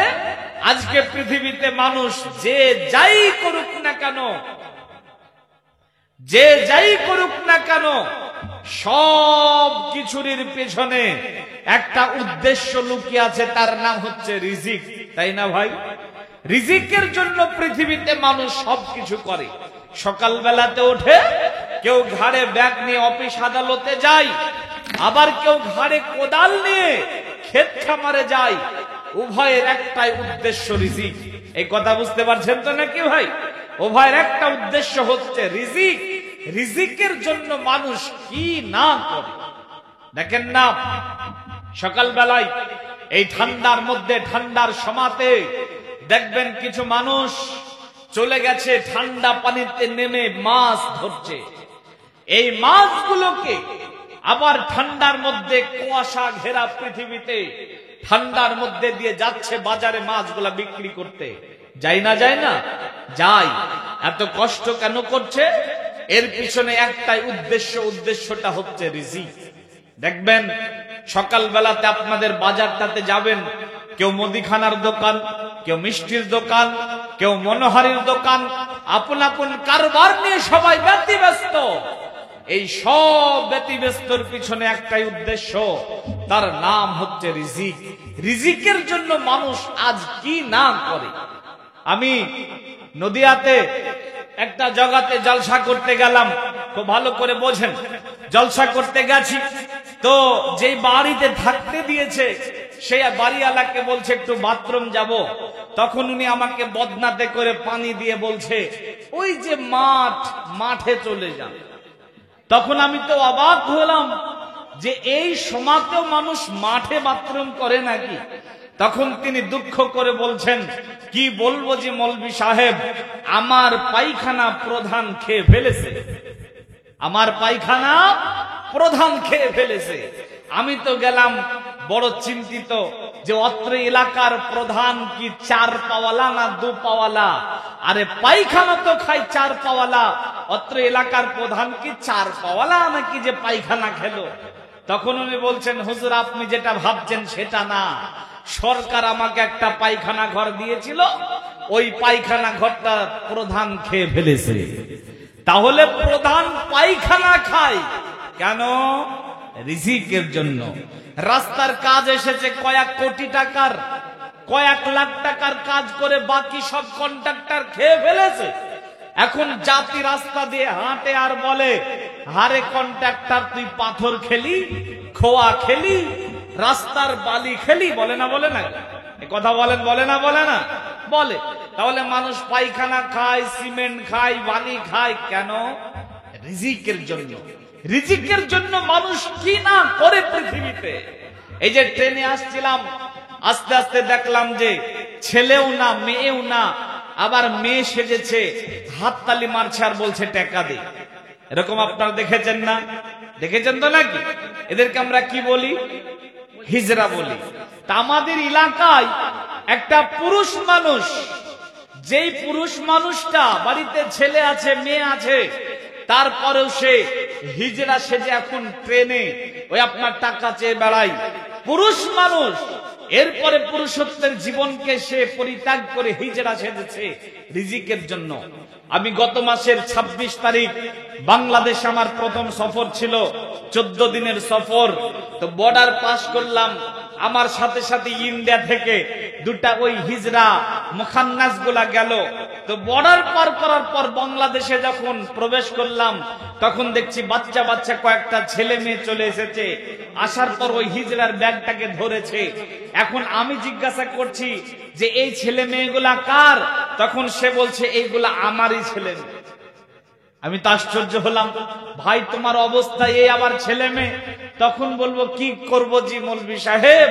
আজকে পৃথিবীতে মানুষ যে যাই করুক না কেন, যে যাই করুক না কেন, সব কিছুর পেছনে একটা উদ্দেশ্য লুকিয়ে আছে, তার নাম হচ্ছে রিজিক, তাই না ভাই? রিজিকের জন্য পৃথিবীতে মানুষ সবকিছু করে। সকালবেলাতে ওঠে, কেউ ঘাড়ে ব্যাগ নিয়ে অফিস আদালতে যায়, আবার কেউ ঘাড়ে কোদাল নিয়ে ক্ষেত খামারে যায়। উভয়ের একটাই উদ্দেশ্য, রিজিক। এই কথা বুঝতে পারছেন তো নাকি ভাই? উভয়ের একটা উদ্দেশ্য হচ্ছে রিজিক। রিজিকের জন্য মানুষ কি না করে দেখেন না। সকালবেলায় এই ঠান্ডার মধ্যে, ঠান্ডার সমাতে দেখবেন কিছু মানুষ চলে গেছে ঠান্ডা পানিতে নেমে মাছ ধরছে। এই মাছগুলোকে আবার ঠান্ডার মধ্যে কুয়াশা ঘেরা পৃথিবীতে ঠান্ডার মধ্যে দিয়ে যাচ্ছে বাজারে মাছগুলা বিক্রি করতে। যায় না? যায় না? যায়। এত কষ্ট কেন করছে? এর পিছনে একটাই উদ্দেশ্য, উদ্দেশ্যটা হচ্ছে রিজিক। দেখবেন সকালবেলাতে আপনাদের বাজারটাতে যাবেন, কেউ মুদিখানার দোকান, কেউ মিষ্টির দোকান, কেউ মনোহারীর দোকান, আপন আপন কারবার নিয়ে সবাই ব্যতিব্যস্ত। এই সব ব্যতিব্যস্তর পিছনে একটাই উদ্দেশ্য, তার নাম হচ্ছে রিজিক। রিজিকের জন্য মানুষ আজ কি না করে। আমি নদিয়াতে একটা জায়গাতে জলসা করতে গেলাম, খুব ভালো করে বোঝেন। জলসা করতে গেছি তো যেই বাড়িতে থাকতে দিয়েছে সে বাড়িওয়ালাকে বলছে একটু বাথরুম যাব। তখন উনি আমাকে বদনাতে করে পানি দিয়ে বলছে ওই যে মাঠে চলে যান। তখন আমি তো অবাক হলাম যে এই সমাজেও মানুষ মাঠে বাথরুম করে নাকি। তখন তিনি দুঃখ করে বলছেন, কি বলবো যে মৌলভী সাহেব, আমার পায়খানা প্রধান খেয়ে ফেলেছে, আমার পায়খানা প্রধান খেয়ে ফেলেছে। আমি তো গেলাম বড় চিন্তিত যে অত্র এলাকার প্রধান কি 4 পাওয়ালা না 2 পাওয়ালা? আরে পায়খানা তো খাই 4 পাওয়ালা, অত্র এলাকার প্রধান কি 4 পাওয়ালা নাকি যে পায়খানা খেলো? তখন উনি বলছেন, হুজুর আপনি যেটা ভাবছেন সেটা না, সরকার আমাকে একটা পায়খানা ঘর দিয়েছিল, ওই পায়খানা ঘরটা প্রধান খেয়ে ফেলেছে। তাহলে প্রধান পায়খানা খায় কেন? রিজিকের জন্য। রাস্তার কাজ এসেছে কয়েক কোটি টাকার, কয়েক লাখ টাকার কাজ করে বাকি সব কন্ট্রাক্টর খেয়ে ফেলেছে। এখন জাতি রাস্তা দিয়ে হাঁটে আর বলে, হারে কন্ট্রাক্টর তুই পাথর খেলি, খোয়া খেলি, রাস্তার বালি খেলি, বলে না বলে না? এ কথা বলেন, বলে না বলে না? বলে। তাহলে মানুষ পায়খানা খায়, সিমেন্ট খায়, বালি খায় কেন? রিজিকের জন্য। রিজিকের জন্য মানুষ কি না করে পৃথিবীতে। এই যে ট্রেনে আসছিলাম, আস্তে আস্তে দেখলাম যে ছেলেও না মেয়েও না, আবার মেয়ে সেজেছে, হাততালি মারছে আর বলছে টাকা দে। এরকম আপনারা দেখেছেন না? দেখেছেন তো নাকি? এদেরকে আমরা কি বলি? হিজড়া বলি। তা আমাদের এলাকায় একটা পুরুষ মানুষ, যেই পুরুষ মানুষটা বাড়িতে ছেলে আছে মেয়ে আছে, তারপরেও সে হিজড়া সেজে এখন ট্রেনে ওই আপনার টাকা চেয়ে বেড়ায়, পুরুষ মানুষ। এরপরে পুরুষত্বের জীবনকে সে পরিত্যাগ করে হিজড়া সেজেছে রিজিকের জন্য। আমি গত মাসের 26 তারিখ বাংলাদেশ আমার প্রথম সফর ছিল, 14 দিনের সফর। তো বর্ডার পাস করলাম, আমার সাথে সাথে ইন্ডিয়া থেকে 2টা ওই হিজড়া মুখান্নাস গুলা গেল। তো বর্ডার পার করার পর বাংলাদেশে যখন প্রবেশ করলাম, তখন দেখছি বাচ্চা বাচ্চা কয়েকটা ছেলে মেয়ে চলে এসেছে। আসার পর ওই হিজড়ার ব্যাগটাকে ধরেছে। এখন আমি জিজ্ঞাসা করছি যে এই ছেলে মেয়েগুলা কার? তখন সে বলছে এইগুলা আমারই ছেলে মেয়ে। আমি তো আশ্চর্য হলাম, ভাই তোমার অবস্থা এই, আবার ছেলে মেয়ে। তখন বলবো কি করব জি মৌলভী সাহেব,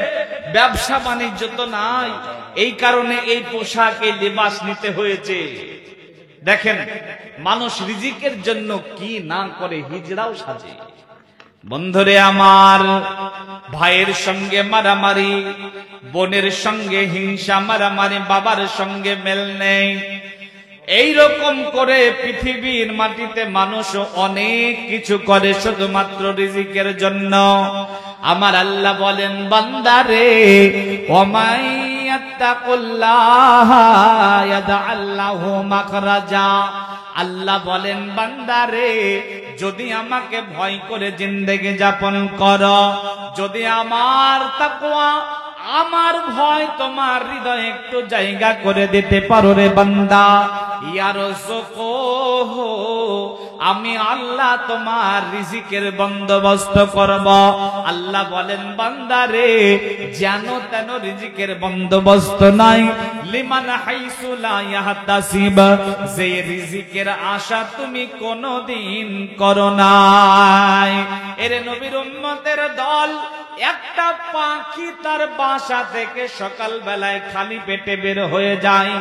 ব্যবসা বাণিজ্য তো নাই, এই কারণে এই পোশাক এই লিবাস নিতে হয়েছে। দেখেন মানুষ রিজিকের জন্য কি না করে, হিজড়াও সাজে। বন্ধুরে আমার, ভাইয়ের সঙ্গে মারামারি, বোনের সঙ্গে হিংসা মারামারি, বাবার সঙ্গে মেল নেই। এই রকম করে পৃথিবীর মাটিতে মানুষ অনেক কিছু করে শুধুমাত্র রিজিকের জন্য। আমার আল্লাহ বলেন, বান্দারে ওয়ামাইয়াত্তাকুল্লাহ ইয়াজআল লাহু মাখরাজা। আল্লাহ বলেন, বান্দারে যদি আমাকে ভয় করে জিন্দেগি যাপন করো, যদি আমার তাকওয়া আমার ভয় তোমার হৃদয়ে একটু জায়গা করে দিতে পারো রে বান্দা, ইয়ারযুকুহু, আমি আল্লাহ তোমার রিজিকের বন্দোবস্ত করব। আল্লাহ বলেন, বান্দারে যেন তেন রিজিকের বন্দোবস্ত নাই। লিমান হাইসু লা ইয়াহতাসিব, যে রিজিকের আশা তুমি কোনদিন করো নাই। এরে নবীর উম্মতের দল, একটা পাখি তার বাসা থেকে সকাল বেলায় খালি পেটে বের হয়ে যায়,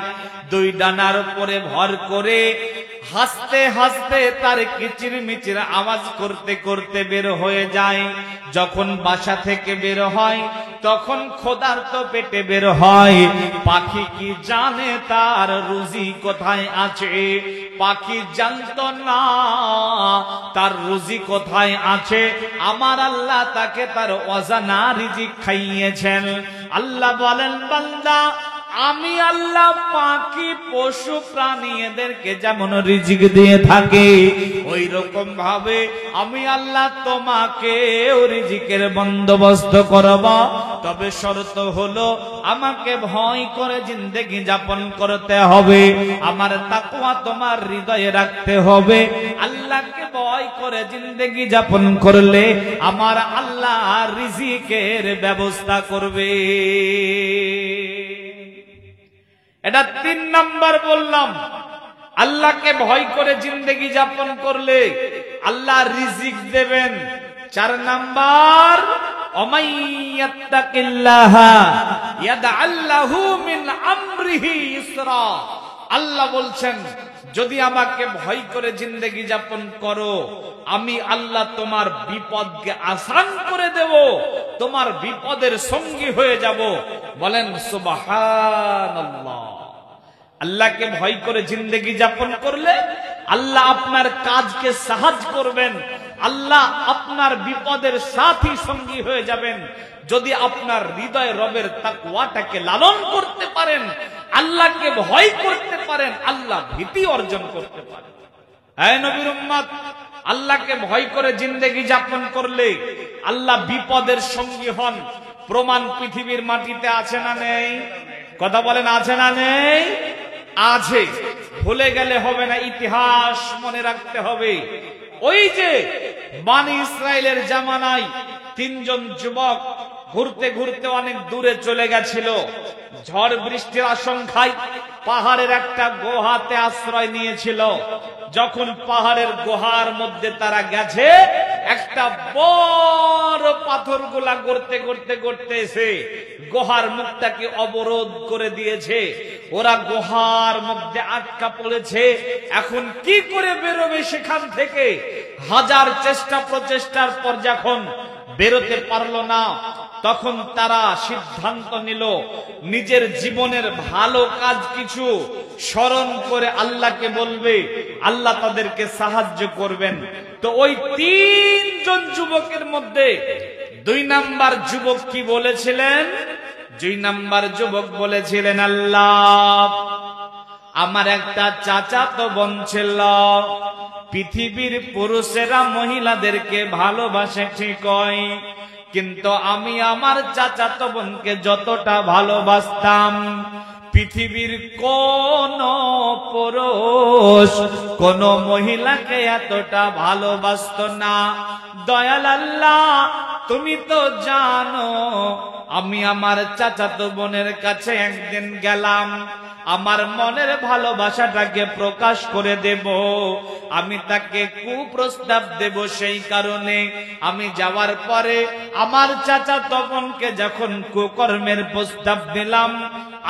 2 ডানার উপরে ভর করে হাসতে হাসতে তার কিচির মিচির আওয়াজ করতে করতে বের হয়ে যায়। যখন বাসা থেকে বের হয় তখন ক্ষুধার্ত পেটে বের হয়। পাখি কি জানে তার রুজি কোথায় আছে? পাখি জানতো না তার রুজি কোথায় আছে। আমার আল্লাহ তাকে তার অজানা রিজিক খাইয়েছেন। আল্লাহ বলেন, বান্দা আমি আল্লাহ পাখি পশু প্রাণী এদেরকে যেমন রিজিক দিয়ে থাকি, ওই রকম ভাবে আমি আল্লাহ তোমাকে রিজিকের বন্দোবস্ত করব। তবে শর্ত হলো আমাকে ভয় করে জিন্দেগি যাপন করতে হবে, আমার তাকওয়া তোমার হৃদয়ে রাখতে হবে। আল্লাহকে ভয় করে জিন্দেগি যাপন করলে আমার আল্লাহ রিজিকের ব্যবস্থা করবে। এটা ৩ নাম্বার বললাম, আল্লাহকে ভয় করে জিন্দেগি যাপন করলে আল্লাহ রিজিক দেবেন। ৪ নাম্বার, ওমাইয়াত্তাকিল্লাহা ইয়াজআল লাহু মিন আমরিহি ইসরা। আল্লাহ বলছেন যদি আমাকে ভয় করে জিন্দেগি যাপন করো, আমি আল্লাহ তোমার বিপদকে আসান করে দেব, তোমার বিপদের সঙ্গী হয়ে যাব। বলেন সুবহানাল্লাহ। আল্লাহকে ভয় করে জিন্দেগি যাপন করলে আল্লাহ আপনার কাজকে সাহায্য করবেন, আল্লাহ আপনার বিপদের সাথী সঙ্গী হয়ে যাবেন। যদি আপনার হৃদয়ে রবের তাকওয়াটাকে লালন করতে পারেন, আল্লাহকে ভয় করতে পারেন, আল্লাহ ভীতি অর্জন করতে পারেন। হে নবীর উম্মত, আল্লাহকে ভয় করে জিন্দেগি যাপন করলে আল্লাহ বিপদের সঙ্গী হন। প্রমাণ পৃথিবীর মাটিতে আছে না নেই? কথা বলেন, আছে না নেই? আছে। ভুলে গেলে হবে না, ইতিহাস মনে রাখতে হবে। ওই যে বনি ইসরাইলের জামানায় ৩ জন যুবক ঘুরতে ঘুরতে অনেক দূরে চলে গেছিল। ঝড় বৃষ্টির আশঙ্কায় পাহাড়ের একটা গুহাতে আশ্রয় নিয়েছিল। যখন পাহাড়ের গুহার মধ্যে তারা গেছে, একটা বড় পাথরগুলা গড়তে গড়তে গড়তে এসে গুহার মুখটাকে অবরোধ করে দিয়েছে। ওরা গুহার মধ্যে আটকা পড়েছে। এখন কি করে বেরোবে সেখান থেকে? হাজার চেষ্টা প্রচেষ্টার পর যখন বেরোতে পারল না, তখন তারা সিদ্ধান্ত নিল নিজের জীবনের ভালো কাজ কিছু স্মরণ করে আল্লাহকে বলবে, আল্লাহ তাদেরকে সাহায্য করবেন। তো ওই ৩ জন যুবকের মধ্যে ২ নাম্বার যুবক কি বলেছিলেন? ২ নাম্বার যুবক বলেছিলেন, আল্লাহ, আমার একটা চাচাতো বোন ছিল। পৃথিবীর পুরুষেরা মহিলাদেরকে ভালোবাসে ঠিকই, কিন্তু আমি আমার চাচাতো বোনকে যতটা ভালোবাসতাম, পৃথিবীর কোন পুরুষ কোন মহিলাকে এতটা ভালোবাসতো না। দয়াল আল্লাহ, তুমি তো জানো আমি আমার চাচাতো বোনের কাছে একদিন গেলাম, আমার মনের ভালোবাসাটাকে প্রকাশ করে দেব, আমি তাকে কুপ্রস্তাব দেব। সেই কারণে আমি যাওয়ার পরে আমার চাচাতো বোনকে যখন কুকর্মের প্রস্তাব দিলাম,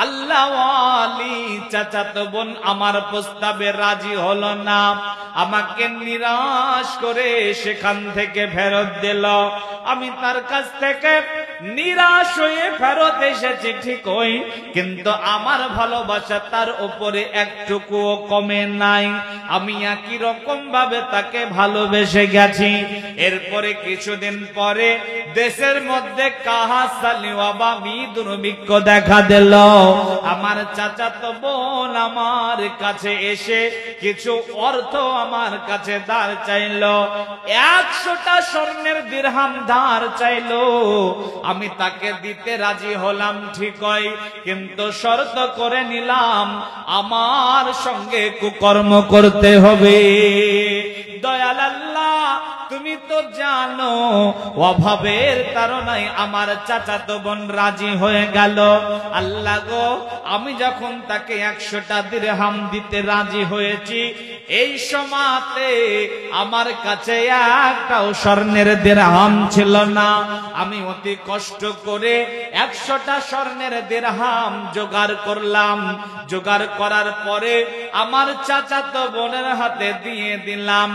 আল্লাহ ওয়ালি চাচাতো বোন আমার প্রস্তাবে রাজি হলো না, আমাকে নিরাশ করে সেখান থেকে ফেরত দিল। আমি তার কাছ থেকে নিরাশ হয়ে ফেরত এসেছি ঠিকই, কিন্তু আমার ভালোবাসা তার উপরে একটুকুও কমে নাই। আমি একই রকম ভাবে তাকে ভালোবেসে গেছি। এরপরে কিছুদিন পরে দেশের মধ্যে কাহাসালি ওয়াবামি দুর্ভিক্ষ দেখা দিল। আমার চাচাতো বোন আমার কাছে এসে কিছু অর্থ আমার কাছে ধার চাইলো, 100টা স্বর্ণের দিরহাম ধার চাইলো। আমি তাকে দিতে রাজি হলাম ঠিকই, কিন্তু শর্ত করে নিলাম আমার সঙ্গে কুকর্ম করতে হবে। দয়াল আল্লাহ, তুমি তো জানো অভাবের তাড়নায় আমার চাচাতো বোন রাজি হয়ে গেল। আল্লাহ গো, আমি যখন তাকে 100টা দিরহাম দিতে রাজি হয়েছি, এই সময়তে আমার কাছে একটাও স্বর্ণের দিরহাম ছিল না। আমি অতি কষ্ট করে 100টা স্বর্ণের দিরহাম জোগাড় করলাম। জোগাড় করার পরে আমার চাচাতো বোনের হাতে দিয়ে দিলাম।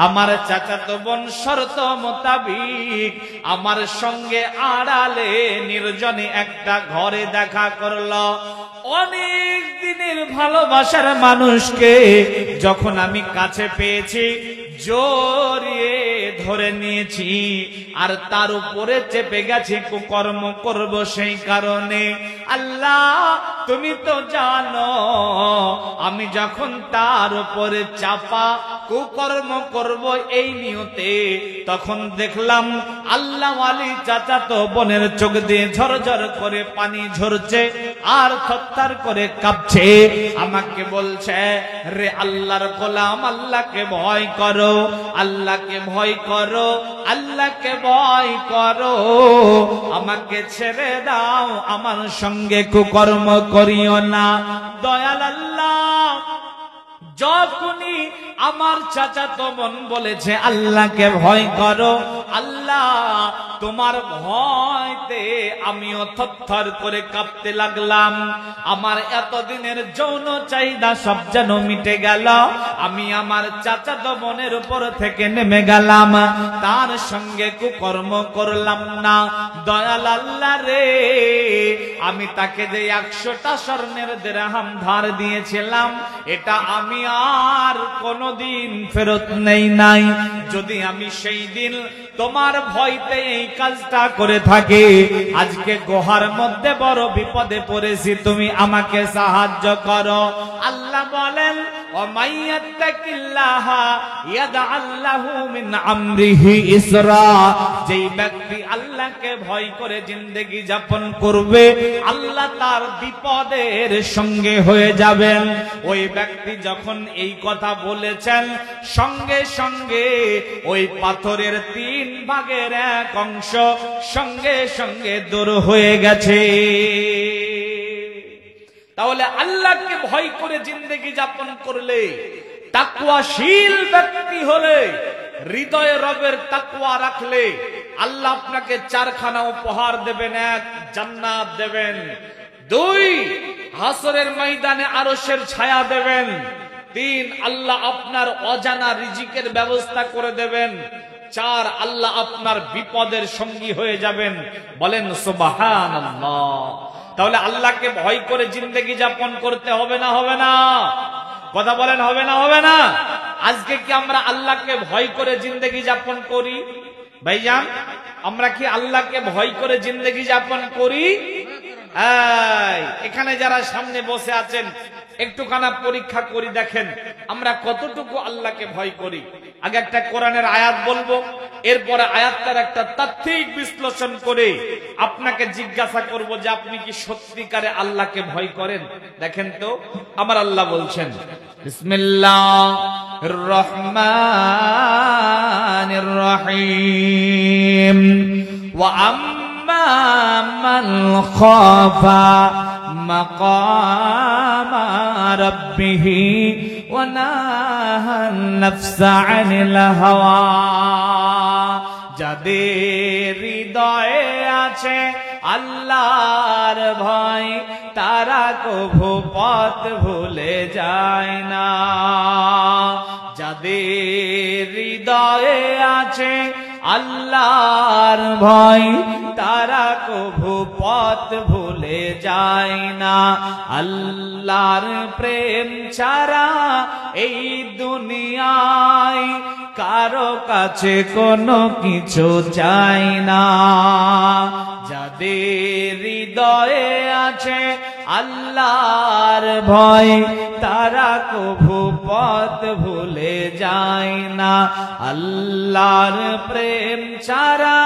আমার চাচাতো বোন শর্ত মোতাবিক আমার সঙ্গে আড়ালে নির্জনে একটা ঘরে দেখা করলো। অনেক দিনের ভালোবাসার মানুষকে যখন আমি কাছে পেয়েছি, জড়িয়ে ধরে নিয়েছি আর তার উপরে চেপে গেছি কুকর্ম করব, সেই কারণে আল্লাহ তুমি তো জানো আমি যখন তার উপরে চাপা কুকর্ম করব এই নিয়তে, তখন দেখলাম আল্লাহ ওয়ালি চাচাতো বোনের চোখ দিয়ে ঝরঝর করে পানি ঝরছে আর থরথর করে কাঁপছে। আমাকে বলছে, রে আল্লাহর গোলাম, আল্লাহকে ভয় করো, আল্লাহকে ভয় করো, আল্লাহকে ভয় করো, আমাকে ছেড়ে দাও, আমার সঙ্গে কুকর্ম করিও না। দয়াল আল্লাহ যখনই আমার চাচাতো বোন বলেছে আল্লাহকে ভয় করো, আল্লাহ তোমার ভয়তে আমিও থরথর করে কাঁপতে লাগলাম। আমার এতদিনের যৌন চাহিদা সব যেন মিটে গেল। আমি আমার চাচাতো বোনের উপর থেকে নেমে গেলাম, তার সঙ্গে কুকর্ম করলাম না। দয়াল আল্লাহ রে, আমি তাকে যে 100টা স্বর্ণের দিরহাম ধার দিয়েছিলাম, এটা আমি আর কোনদিন ফেরত নেই নাই। যদি আমি সেই দিন তোমার ভয়তে এই কাজটা করে থাকি, আজকে গুহার মধ্যে বড় বিপদে পড়েছি, তুমি আমাকে সাহায্য করো। আল্লাহ বলেন, ওমাইয়াত্তাকিল্লাহা ইয়াজআল লাহু মিন আমরিহি ইসরা। যেই ব্যক্তি আল্লাহকে ভয় করে জিন্দেগি যাপন করবে, আল্লাহ তার বিপদের সঙ্গে হয়ে যাবেন। ওই ব্যক্তি যখন এই কথা বলেছেন, সঙ্গে সঙ্গে ওই পাথরের 3 ভাগের 1 অংশ সঙ্গে সঙ্গে দূর হয়ে গেছে। তাহলে আল্লাহকে ভয় করে জিন্দেগি যাপন করলে, তাকওয়াশীল ব্যক্তি হলে, হৃদয়ে রবের তাকওয়া রাখলে, আল্লাহ আপনাকে 4খানা উপহার দেবেন। 1, জান্নাত দেবেন। 2, হাসরের ময়দানে আরশের ছায়া দেবেন। 3, আল্লাহ আপনার অজানা রিজিকের ব্যবস্থা করে দেবেন। 4, আল্লাহ আপনার বিপদের সঙ্গী হয়ে যাবেন। বলেন সুবহানাল্লাহ। তাহলে আল্লাহকে ভয় করে জিন্দেগি যাপন করতে হবে না, হবে না? কথা বলেন, হবে না, হবে না? আজকে কি আমরা আল্লাহকে ভয় করে জিন্দেগি যাপন করি? ভাইজান, আমরা কি আল্লাহকে ভয় করে জিন্দেগি যাপন করি? এখানে যারা সামনে বসে আছেন, একটুখানা পরীক্ষা করি, দেখেন আমরা কতটুকু আল্লাহকে ভয় করি। আগে একটা কোরআনের আয়াত বলবো, এরপরে আয়াতটার একটা তাত্ত্বিক বিশ্লেষণ করে আপনাকে জিজ্ঞাসা করব যে আপনি কি সত্যিকারে আল্লাহকে ভয় করেন। দেখেন তো, আমার আল্লাহ বলছেন, বিসমিল্লাহির রহমানির রহিম, ওয়া আম্মা মান খাফা মাকামা রাব্বিহি ওয়া নাহান নাফসা আনিল হাওয়া। যাদের হৃদয়ে আছে আল্লাহর ভয়, তারা কভু পথ ভুলে যায় না। যাদের হৃদয়ে আছে আল্লাহর ভয়, তারা কভু পথ ভুলে যায় না। আল্লাহর প্রেম ছাড়া এই দুনিয়ায় কারো কাছে কোনো কিছু চাই না। যাদের হৃদয়ে আছে আল্লাহর ভয়, তারা কভু পথ ভুলে যায় না। আল্লাহর প্রেম ছাড়া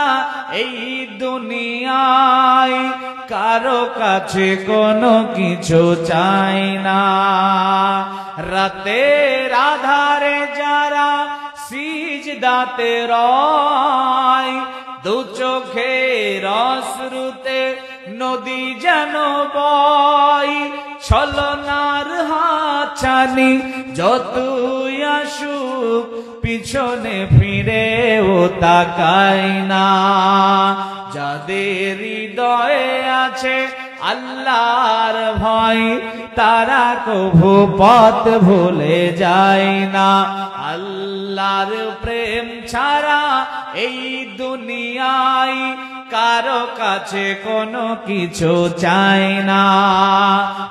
এই দুনিয়ায় কারো কাছে কোনো কিছু চাই না। রাতের আধারে যারা সিজদাতে রয়, দু চোখের অশ্রুতে নদী যেন বয়। ছলনার হাতছানি যতই আসুক, পিছনে ফিরেও তাকায় না। যাদের হৃদয়ে আছে আল্লাহর ভয়, তারা কভু পথ ভুলে যায় না। আল্লাহর প্রেম ছাড়া এই দুনিয়ায় কারো কাছে কোনো কিছু চাই না।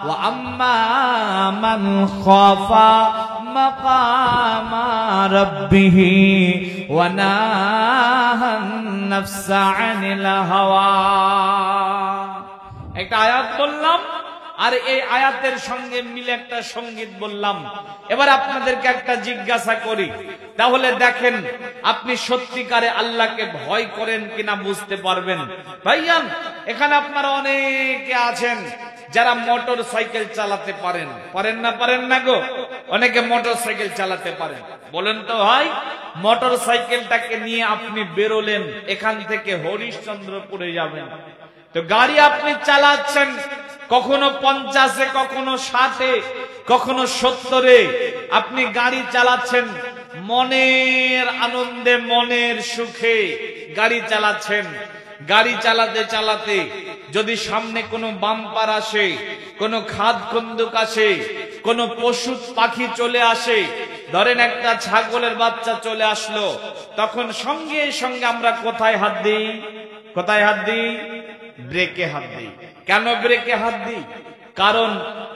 ওয়া আম্মা মান খাফা মাকামা রাব্বিহি ওয়া নাহান নাফসা আনিল হাওয়া। একটা আয়াত বললাম আর এই আয়াতের সঙ্গে মিলে একটা সঙ্গীত বললাম। এবার আপনাদেরকে একটা জিজ্ঞাসা করি, তাহলে দেখেন আপনি সত্যিকারে আল্লাহকে ভয় করেন কিনা বুঝতে পারবেন। ভাইয়ান, এখানে আপনারা অনেকে আছেন যারা মোটর সাইকেল চালাতে পারেন, পারেন না গো? অনেকে মোটর সাইকেল চালাতে পারেন। বলেন তো ভাই, মোটর সাইকেলটাকে নিয়ে আপনি বেরোলেন, এখান থেকে হরিশ্চন্দ্রপুরে যাবেন, তো গাড়ি আপনি চালাচ্ছেন, কখনো 50-এ, কখনো 60-এ, কখনো 70-এ আপনি গাড়ি চালাচ্ছেন, মনের আনন্দে মনের সুখে গাড়ি চালাচ্ছেন। গাড়ি চালাতে চালাতে যদি সামনে কোনো বাম্পার আসে, কোনো খাদ খন্দুক আসে, কোনো পশু পাখি চলে আসে, ধরেন একটা ছাগলের বাচ্চা চলে আসলো, তখন সঙ্গে সঙ্গে আমরা কোথায় হাত দিই? কোথায় হাত দিই? ব্রেকে হাত দিই। কেন ব্রেকে হাত দিই? কারণ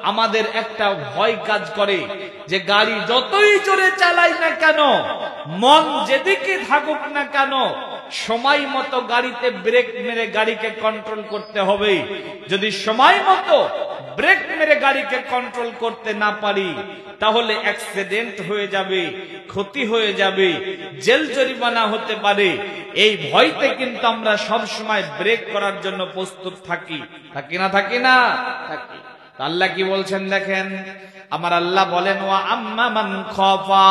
আমাদের একটা ভয় কাজ করে যে গাড়ি যতই জোরে চালাই না কেন, মন যেদিকে থাকুক না কেন, সময় মতো গাড়িতে ব্রেক মেরে গাড়িকে কন্ট্রোল করতে হবে। যদি সময় মতো ব্রেক মেরে গাড়িকে কন্ট্রোল করতে না পারি, তাহলে অ্যাক্সিডেন্ট হয়ে যাবে, ক্ষতি হয়ে যাবে, জেল জরিমানা হতে পারে। এই ভয়তে কিন্তু আমরা সব সময় ব্রেক করার জন্য প্রস্তুত থাকি না? থাকি। আল্লাহ কি বলছেন দেখেন, আমার আল্লাহ বলেন ওয়া আম্মা মান খাফা।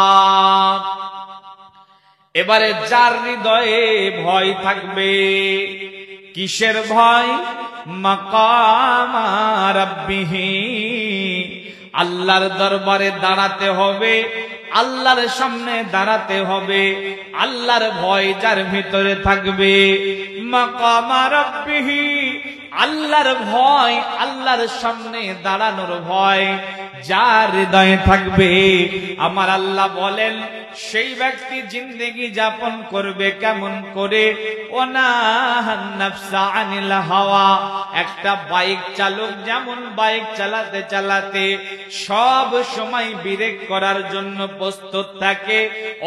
এবারে যার হৃদয়ে ভয় থাকবে, কিসের ভয়? মাকামা রাব্বিহি, আল্লাহর দরবারে দাঁড়াতে হবে, আল্লাহর সামনে দাঁড়াতে হবে। আল্লাহর ভয় যার ভিতরে থাকবে, মাকামা রাব্বিহি, আল্লাহর ভয়, আল্লাহর সামনে দাঁড়ানোর ভয় যার হৃদয়ে থাকবে, আমার আল্লাহ বলেন সেই ব্যক্তি জিন্দেগি যাপন করবে কেমন করে? ওয়ানাহান নাফসা আনিল হাওয়া। একটা বাইক চালক যেমন বাইক চালাতে চালাতে সব সময় ব্রেক করার জন্য প্রস্তুত থাকে,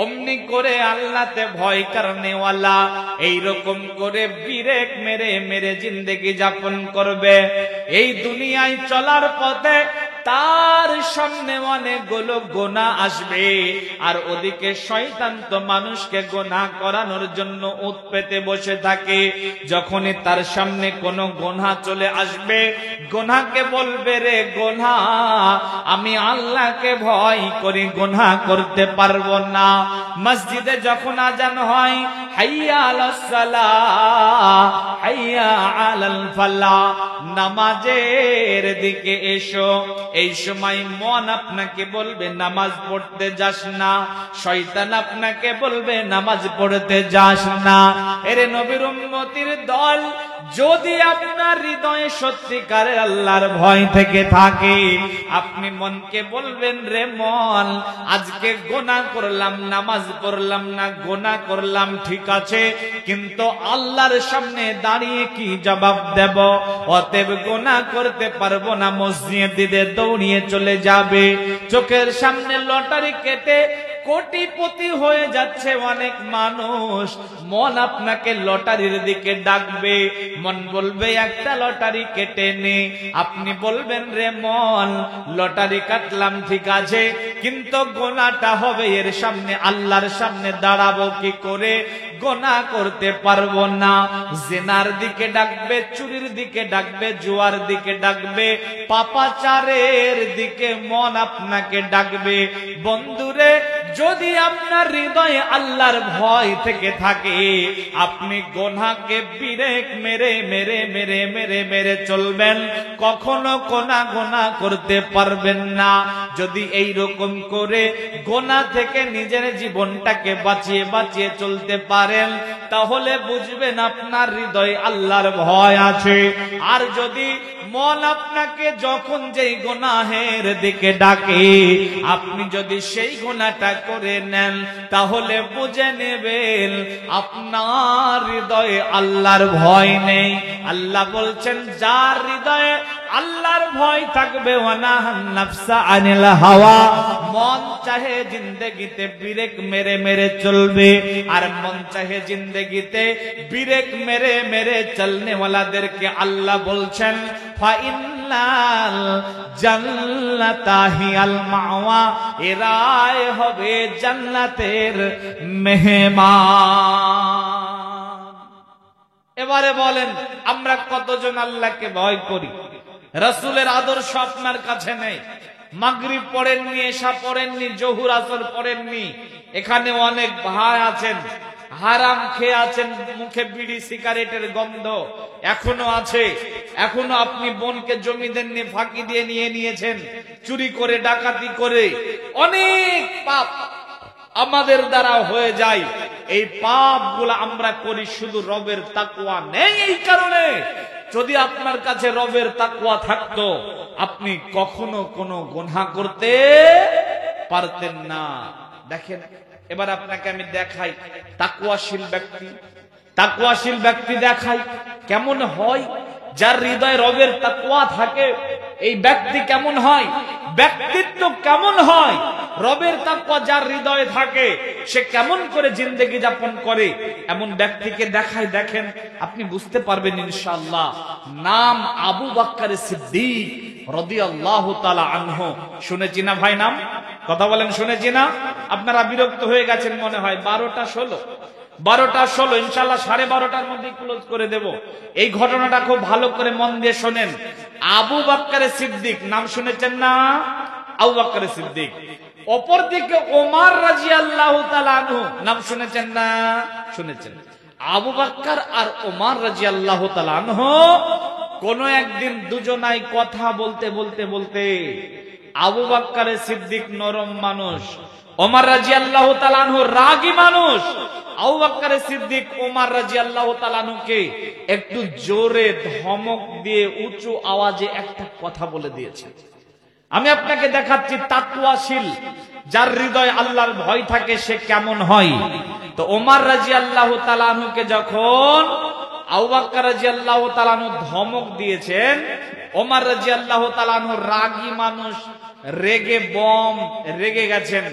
অমনি করে আল্লাহতে ভয় কারণেওয়ালা এইরকম করে ব্রেক মেরে মেরে জিন্দেগি যাপন করবে। এই দুনিয়ায় চলার পথে তার সামনে অনেকগুলো গোনা আসবে, আর ওদিকে শয়তান তো মানুষকে গোনা করানোর জন্য উৎ পেতে বসে থাকে। যখনই তার সামনে কোনো গোনা চলে আসবে, গোনাকে বলবে রে গোনা, আমি আল্লাহকে ভয় করি, গোনা করতে পারবো না। মসজিদে যখন আজান হয়, হাইয়া আলাস সালাহ, হাইয়া আলাল ফালাহ, নামাজের দিকে এসো, এই সময় মন আপনাকে বলবে নামাজ পড়তে যাস না, শয়তান আপনাকে বলবে নামাজ পড়তে যাস না। এরে নবীর উম্মতির দল, যদি আপনার হৃদয়ে সত্যিকারের আল্লাহর ভয় থেকে থাকে, আপনি মনকে বলবেন রে মন, আজকে গোনা করলাম, নামাজ পড়লাম না, গোনা করলাম ঠিক আছে, কিন্তু আল্লাহর সামনে দাঁড়িয়ে কি জবাব দেব? অতএব গোনা করতে পারবো না, মসজিদে দৌড়িয়ে চলে যাবে। চোখের সামনে লটারি কেটে কোটিপতি হয়ে যাচ্ছে অনেক মানুষ, মন আপনাকে লটারির দিকে ডাকবে, মন বলবে একটা লটারি কেটে নে। আপনি বলবেন রে মন, লটারি কাটলাম ঠিক আছে, কিন্তু গোনাটা হবে এর সামনে, আল্লাহর সামনে দাঁড়াবো কি করে? গোনা করতে পারবো না। জিনার দিকে ডাকবে, চুরির দিকে ডাকবে, জুয়ার দিকে ডাকবে, পাপাচারের দিকে মন আপনাকে ডাকবে। বন্ধুরে, যদি আপনার হৃদয়ে আল্লাহর ভয় থেকে থাকে, আপনি গোনাকে ব্রেক মেরে মেরে মেরে মেরে মেরে চলবেন, কখনো গোনা করতে পারবেন না। যদি এই রকম করে গোনা থেকে নিজের জীবনটাকে বাঁচিয়ে বাঁচিয়ে চলতে পারেন, তাহলে বুঝবেন আপনার হৃদয়ে আল্লাহর ভয় আছে। আর যদি মন আপনাকে যখন যেই গুনাহের দিকে ডাকে, আপনি যদি সেই গুনাহটা করে নেন, তাহলে বুঝে নেবেন আপনার হৃদয়ে আল্লাহর ভয় নেই। আল্লাহ বলছেন, যার হৃদয়ে আল্লাহর ভয় থাকবে, ওয়ানাহান নাফসা আনিল হাওয়া, মন চাহে জিন্দেগিতে ব্রেক মেরে মেরে চলবে, আর মন চাহে জিন্দেগিতে ব্রেক মেরে মেরে চলনে ওয়ালাদেরকে আল্লাহ বলছেন ফাইনাল জান্নাতা হিয়াল মাওয়া, এরাই হবে জান্নাতের মেহমান। এবারে বলেন আমরা কতজন আল্লাহকে ভয় করি? রাসূলের আদর্শ আপনার কাছে নেই। মাগরিব পড়েননি, এশা পড়েননি, জোহর আসর পড়েননি। এখানে অনেক ভাই আছেন হারাম খেয়ে আছেন, মুখে বিড়ি সিগারেটের গন্ধ এখনো আছে। এখনো আপনি বোনকে জমি দেননি, ফাঁকি দিয়ে নিয়ে নিয়েছেন, চুরি করে ডাকাতি করে। অনেক পাপ আমাদের দ্বারা হয়ে যায়। এই পাপগুলো আমরা করি শুধু রবের তাকওয়া নেই এই কারণে। যদি আপনার কাছে রবের তাকওয়া থাকতো আপনি কখনো কোনো গুনাহ করতে পারতেন না। দেখেন এবার আপনাকে আমি দেখাই তাকওয়াশীল ব্যক্তি। তাকওয়াশীল ব্যক্তি দেখাই কেমন হয়। যার হৃদয়ে রবের তাকওয়া থাকে এই ব্যক্তি কেমন হয়, ব্যক্তিত্ব কেমন হয়। রবের তাকওয়া যার হৃদয়ে থাকে সে কেমন করে জিন্দেগি যাপন করে, এমন ব্যক্তিকে দেখায়। দেখেন আপনি বুঝতে পারবেন ইনশাআল্লাহ। নাম আবু বকর সিদ্দিক রাদিয়াল্লাহু তাআলা আনহু। শুনেছি না ভাই নাম? কথা বলেন শুনেছি না? আপনারা বিরক্ত হয়ে গেছেন মনে হয়। 12টা 16 ইনশাআল্লাহ 12:30টার মধ্যে ক্লোজ করে দেব। এই ঘটনাটা খুব ভালো করে মন দিয়ে শোনেন। আবু বকর সিদ্দিক নাম শুনেছেন না? আবু বকর সিদ্দিক। অপরদিকে ওমর রাদিয়াল্লাহু তাআলা আনহু নাম শুনেছেন না? শুনেছেন। আবু বকর আর ওমর রাদিয়াল্লাহু তাআলা আনহু কোন একদিন দুজনাই কথা বলতে বলতে বলতে, আবু বকর সিদ্দিক নরম মানুষ, ওমর রাদিয়াল্লাহু তাআলা আনহু রাগী মানুষ। আবু বকর সিদ্দিক ওমর রাদিয়াল্লাহু তাআলা আনহুকে একটু জোরে ধমক দিয়ে উঁচু আওয়াজে একটা কথা বলে দিয়েছে। আমি আপনাকে দেখাচ্ছি তাকওয়াশীল যার হৃদয়ে আল্লাহর ভয় থাকে সে কেমন হয়। তো ওমর রাদিয়াল্লাহু তাআলা আনহুকে যখন আবু বকর রাদিয়াল্লাহু তাআলা আনহু ধমক দিয়েছেন, ওমর রাদিয়াল্লাহু তাআলা আনহু রাগী মানুষ, রেগে গেছেন।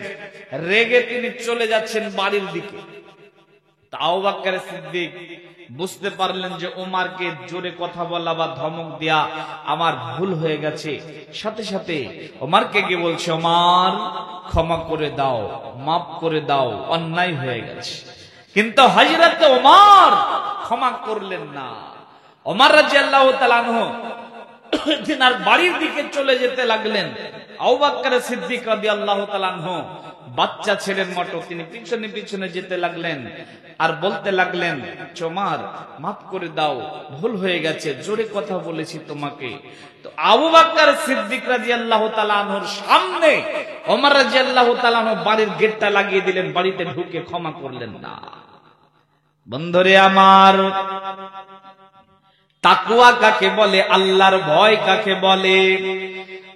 রেগে তিনি চলে যাচ্ছেন বাড়ির দিকে। আবু বকর সিদ্দিক বুঝতে পারলেন যে ওমরকে জোরে কথা বলা বা ধমক দেয়া আমার ভুল হয়ে গেছে। সাথে সাথে ওমরকে গিয়ে বলছে, ওমর ক্ষমা করে দাও, মাফ করে দাও, অন্যায় হয়ে গেছে। কিন্তু হযরত ওমর ক্ষমা করলেন না। ওমর রাদিয়াল্লাহু তাআলা আনহু তিনার বাড়ির দিকে চলে যেতে লাগলেন। আবু বকর সিদ্দিক রাদিয়াল্লাহু তাআলা আনহু বাচ্চা ছেলের মতো তিনি পিছনে পিছনে যেতে লাগলেন আর বলতে লাগলেন, ওমর মাফ করে দাও, ভুল হয়ে গেছে, জোরে কথা বলেছি তোমাকে। তো আবু বকর সিদ্দিক রাদিয়াল্লাহু তাআলা আনহুর সামনে ওমর রাদিয়াল্লাহু তাআলা আনহু বাড়ির গেটটা লাগিয়ে দিলেন, বাড়িতে ঢুকে ক্ষমা করলেন না। বন্ধুরে আমার, তাকওয়া কাকে বলে, আল্লাহর ভয় কাকে বলে?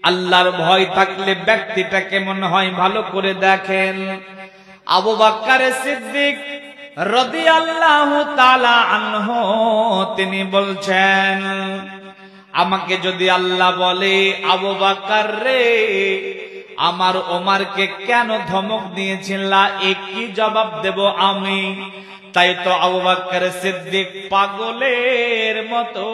আল্লাহর ভয় থাকলে ব্যক্তিটা কেমন হয় ভালো করে দেখেন। আবু বকর সিদ্দিক রাদিয়াল্লাহু তাআলা আনহু তিনি বলছেন, আমাকে যদি আল্লাহ বলে আবু বকর রে আমার ওমরকে কেন ধমক দিয়েছিলা, একই জবাব দেব আমি। তাই তো আবু বকর সিদ্দিক পাগলের মতো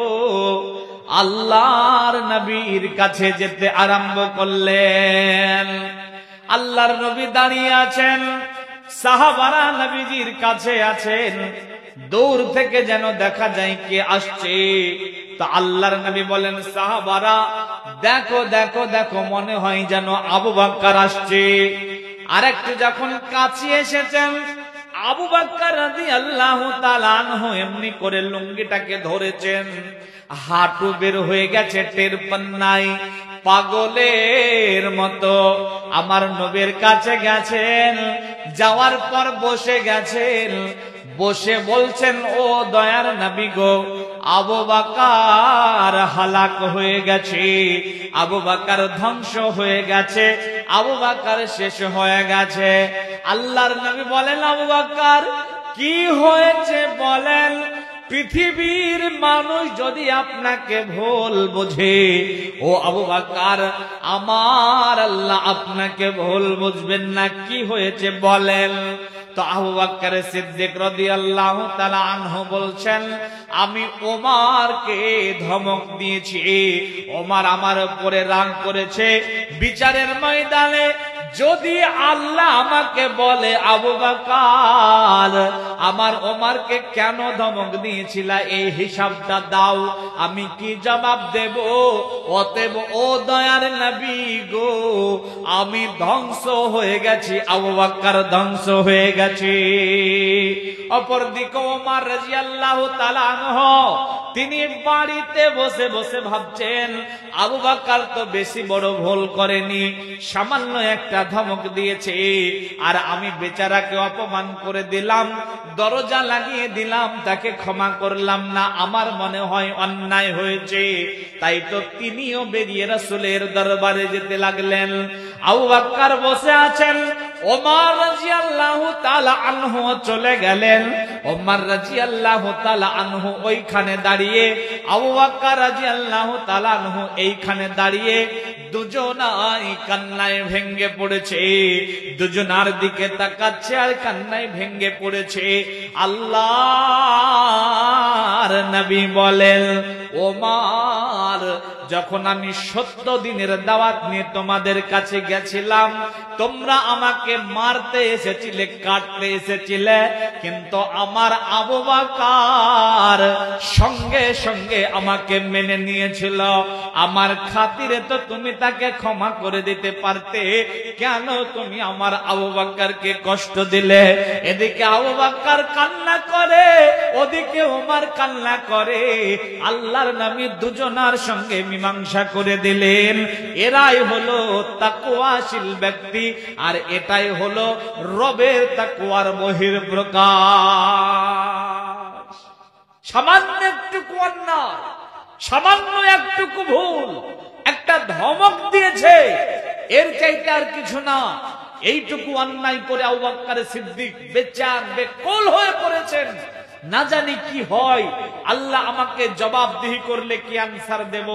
আল্লাহর নবীর কাছে যেতে আরম্ভ করলেন। আল্লাহর নবী দাঁড়িয়ে আছেন, সাহাবারা নবীজির কাছে আছেন। দূর থেকে যেন দেখা যায় কে আসছে। তো আল্লাহর নবী বলেন, সাহাবারা দেখো দেখো দেখো, মনে হয় যেন আবু বকর আসছে। আরেকটু যখন কাছে এসেছেন, আবু বকর রাদিয়াল্লাহু তাআলা আনহু এমনি করে লুঙ্গিটাকে ধরেছেন, হাঁটু বের হয়ে গেছে, টের পান নাই। পাগলের মতো আমার নবীর কাছে গেছেন, যাওয়ার পর বসে গেছেন। বসে বলছেন, ও দয়ার নবী গো, আবু বকর হালাক হয়ে গেছে, আবু বকর ধ্বংস হয়ে গেছে, আবু বকর শেষ হয়ে গেছে। আল্লাহর নবী বলেন, আবু বকর কি হয়েছে বলেন? পৃথিবীর মানুষ যদি আপনাকে ভুল বোঝে, ও আবু বকর, আমার আল্লাহ আপনাকে ভুল বুঝবেন না। কি হয়েছে বলেন? তো আবু বকর সিদ্দিক রাদিয়াল্লাহু তাআলা আনহু বলছেন, আমি ওমরকে ধমক দিয়েছি, ওমর আমার উপরে রাগ করেছে। বিচারের ময়দানে যদি আল্লাহ আমাকে বলে, আবু বকর, আমার ওমরকে কেন ধমক দিয়েছিলা, এই হিসাবটা দাও, আমি কি জবাব দেব? অতএব ও দয়ার নবী গো, আমি ধ্বংস হয়ে গেছি, আবু বকর ধ্বংস হয়ে গেছে। অপরদিকে ওমর রাদিয়াল্লাহু তাআলা আনহু, তিনি বাড়িতে বসে বসে ভাবছেন, আবু বকর তো বেশি বড় ভুল করেনি, সামান্য একটা ধমক দিয়েছে, আর আমি বেচারাকে অপমান করে দিলাম, দরজা লাগিয়ে দিলাম, তাকে ক্ষমা করলাম না, আমার মনে হয় অন্যায় হয়েছে। তাই তো তিনিও বেরিয়ে রাসূলের দরবারে যেতে লাগলেন। আবু বকর বসে আছেন, ওমর রাদিয়াল্লাহু তাআলা আনহু চলে গেলেন। ওমর রাদিয়াল্লাহু তাআলা আনহু ওইখানে দাঁড়িয়ে, আবু বকর রাদিয়াল্লাহু তাআলা আনহু এইখানে দাঁড়িয়ে, দুজনাই কান্নায় ভেঙ্গে পড়েছে, দুজনার দিকে তাকাচ্ছে আর কান্নায় ভেঙ্গে পড়েছে। আল্লাহর নবী বলেন, ওমর, যখন আমি 70 দিনের দাওয়াত নিয়ে তোমাদের কাছে গেছিলাম, তোমরা আমাকে মারতে এসেছিলে, কাটতে এসেছিলে, কিন্তু আমার আবু বকর সঙ্গে সঙ্গে আমাকে মেনে নিয়েছিল। আমার খাতিরে তো তুমি তাকে ক্ষমা করে দিতে পারতে, কেন তুমি আমার আবু বকরকে কষ্ট দিলে? এদিকে আবু বকর কান্না করে, ওদিকে ওমর কান্না করে। আল্লাহর নবী দুজনার সঙ্গে মীমাংসা করে দিলেন। এরাই হলো তাকওয়াশীল ব্যক্তি, আর এটাই হলো রবের তাকওয়ার বহিঃপ্রকাশ। সামান্য একটুকু অন্যায়, সামান্য একটুকু ভুল, একটা ধমক দিয়েছে, এর চাইতে আর কিছু না। এইটুকু অন্যায় করে আবু বকর সিদ্দিক বেচার বেকল হয়ে পড়েছেন। না জানি কি হয়, আল্লাহ আমাকে জবাবদিহি করলে কি আনসার দেব।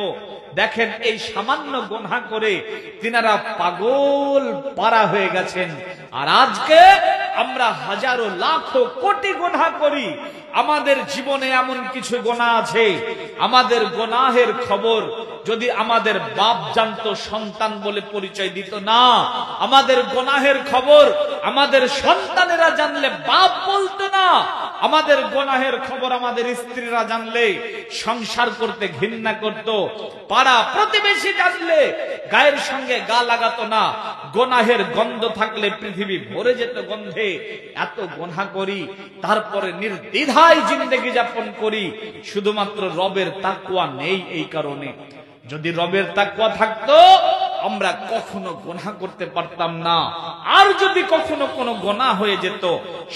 দেখেন, এই সামান্য গুনাহ করে তিনারা পাগল পারা হয়ে গেছেন। আর আজকে আমরা হাজারো লাখো কোটি গুনাহ করি। আমাদের জীবনে এমন কিছু গুনাহ আছে, আমাদের গুনাহের খবর যদি আমাদের বাপ জানতো, সন্তান বলে পরিচয় দিত না। আমাদের গুনাহের খবর আমাদের সন্তানেরা জানলে বাপ বলতো না। আমাদের গুনাহের খবর আমাদের স্ত্রীরা জানলে সংসার করতে ঘৃণা করত। পাড়া প্রতিবেশী জানলে গায়ের সঙ্গে গা লাগাতো না। গুনাহের গন্ধ থাকলে পৃথিবী ভরে যেত গন্ধে। এত গুনাহ করি, তারপরে নির্দ্বিধায় জিন্দেগি যাপন করি, শুধুমাত্র রবের তাকওয়া নেই এই কারণে। যদি রবের তাকওয়া থাকতো, আমরা কখনো গুনাহ করতে পারতাম না। আর যদি কখনো কোনো গুনাহ হয়ে যেত,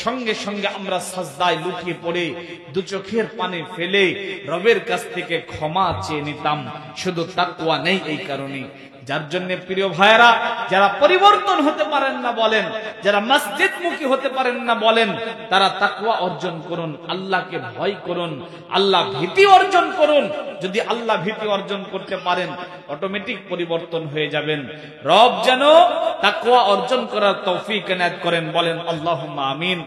সঙ্গে সঙ্গে আমরা সাজদায় লুটিয়ে পড়ে দু চোখের পানি ফেলে রবের কাছ থেকে ক্ষমা চেয়ে নিতাম। শুধু তাকওয়া নেই এই কারণে। যার জন্য প্রিয় ভাইরা, যারা পরিবর্তন হতে পারেন না বলেন, যারা মসজিদমুখী হতে পারেন না বলেন, তারা তাকওয়া অর্জন করুন, আল্লাহকে ভয় করুন, আল্লাহ ভীতি অর্জন করুন। যদি আল্লাহ ভীতি অর্জন করতে পারেন, অটোমেটিক পরিবর্তন হয়ে যাবেন। রব যেন তাকওয়া অর্জন করার তৌফিক এনায়েত করেন, বলেন আল্লাহুম্মা আমিন।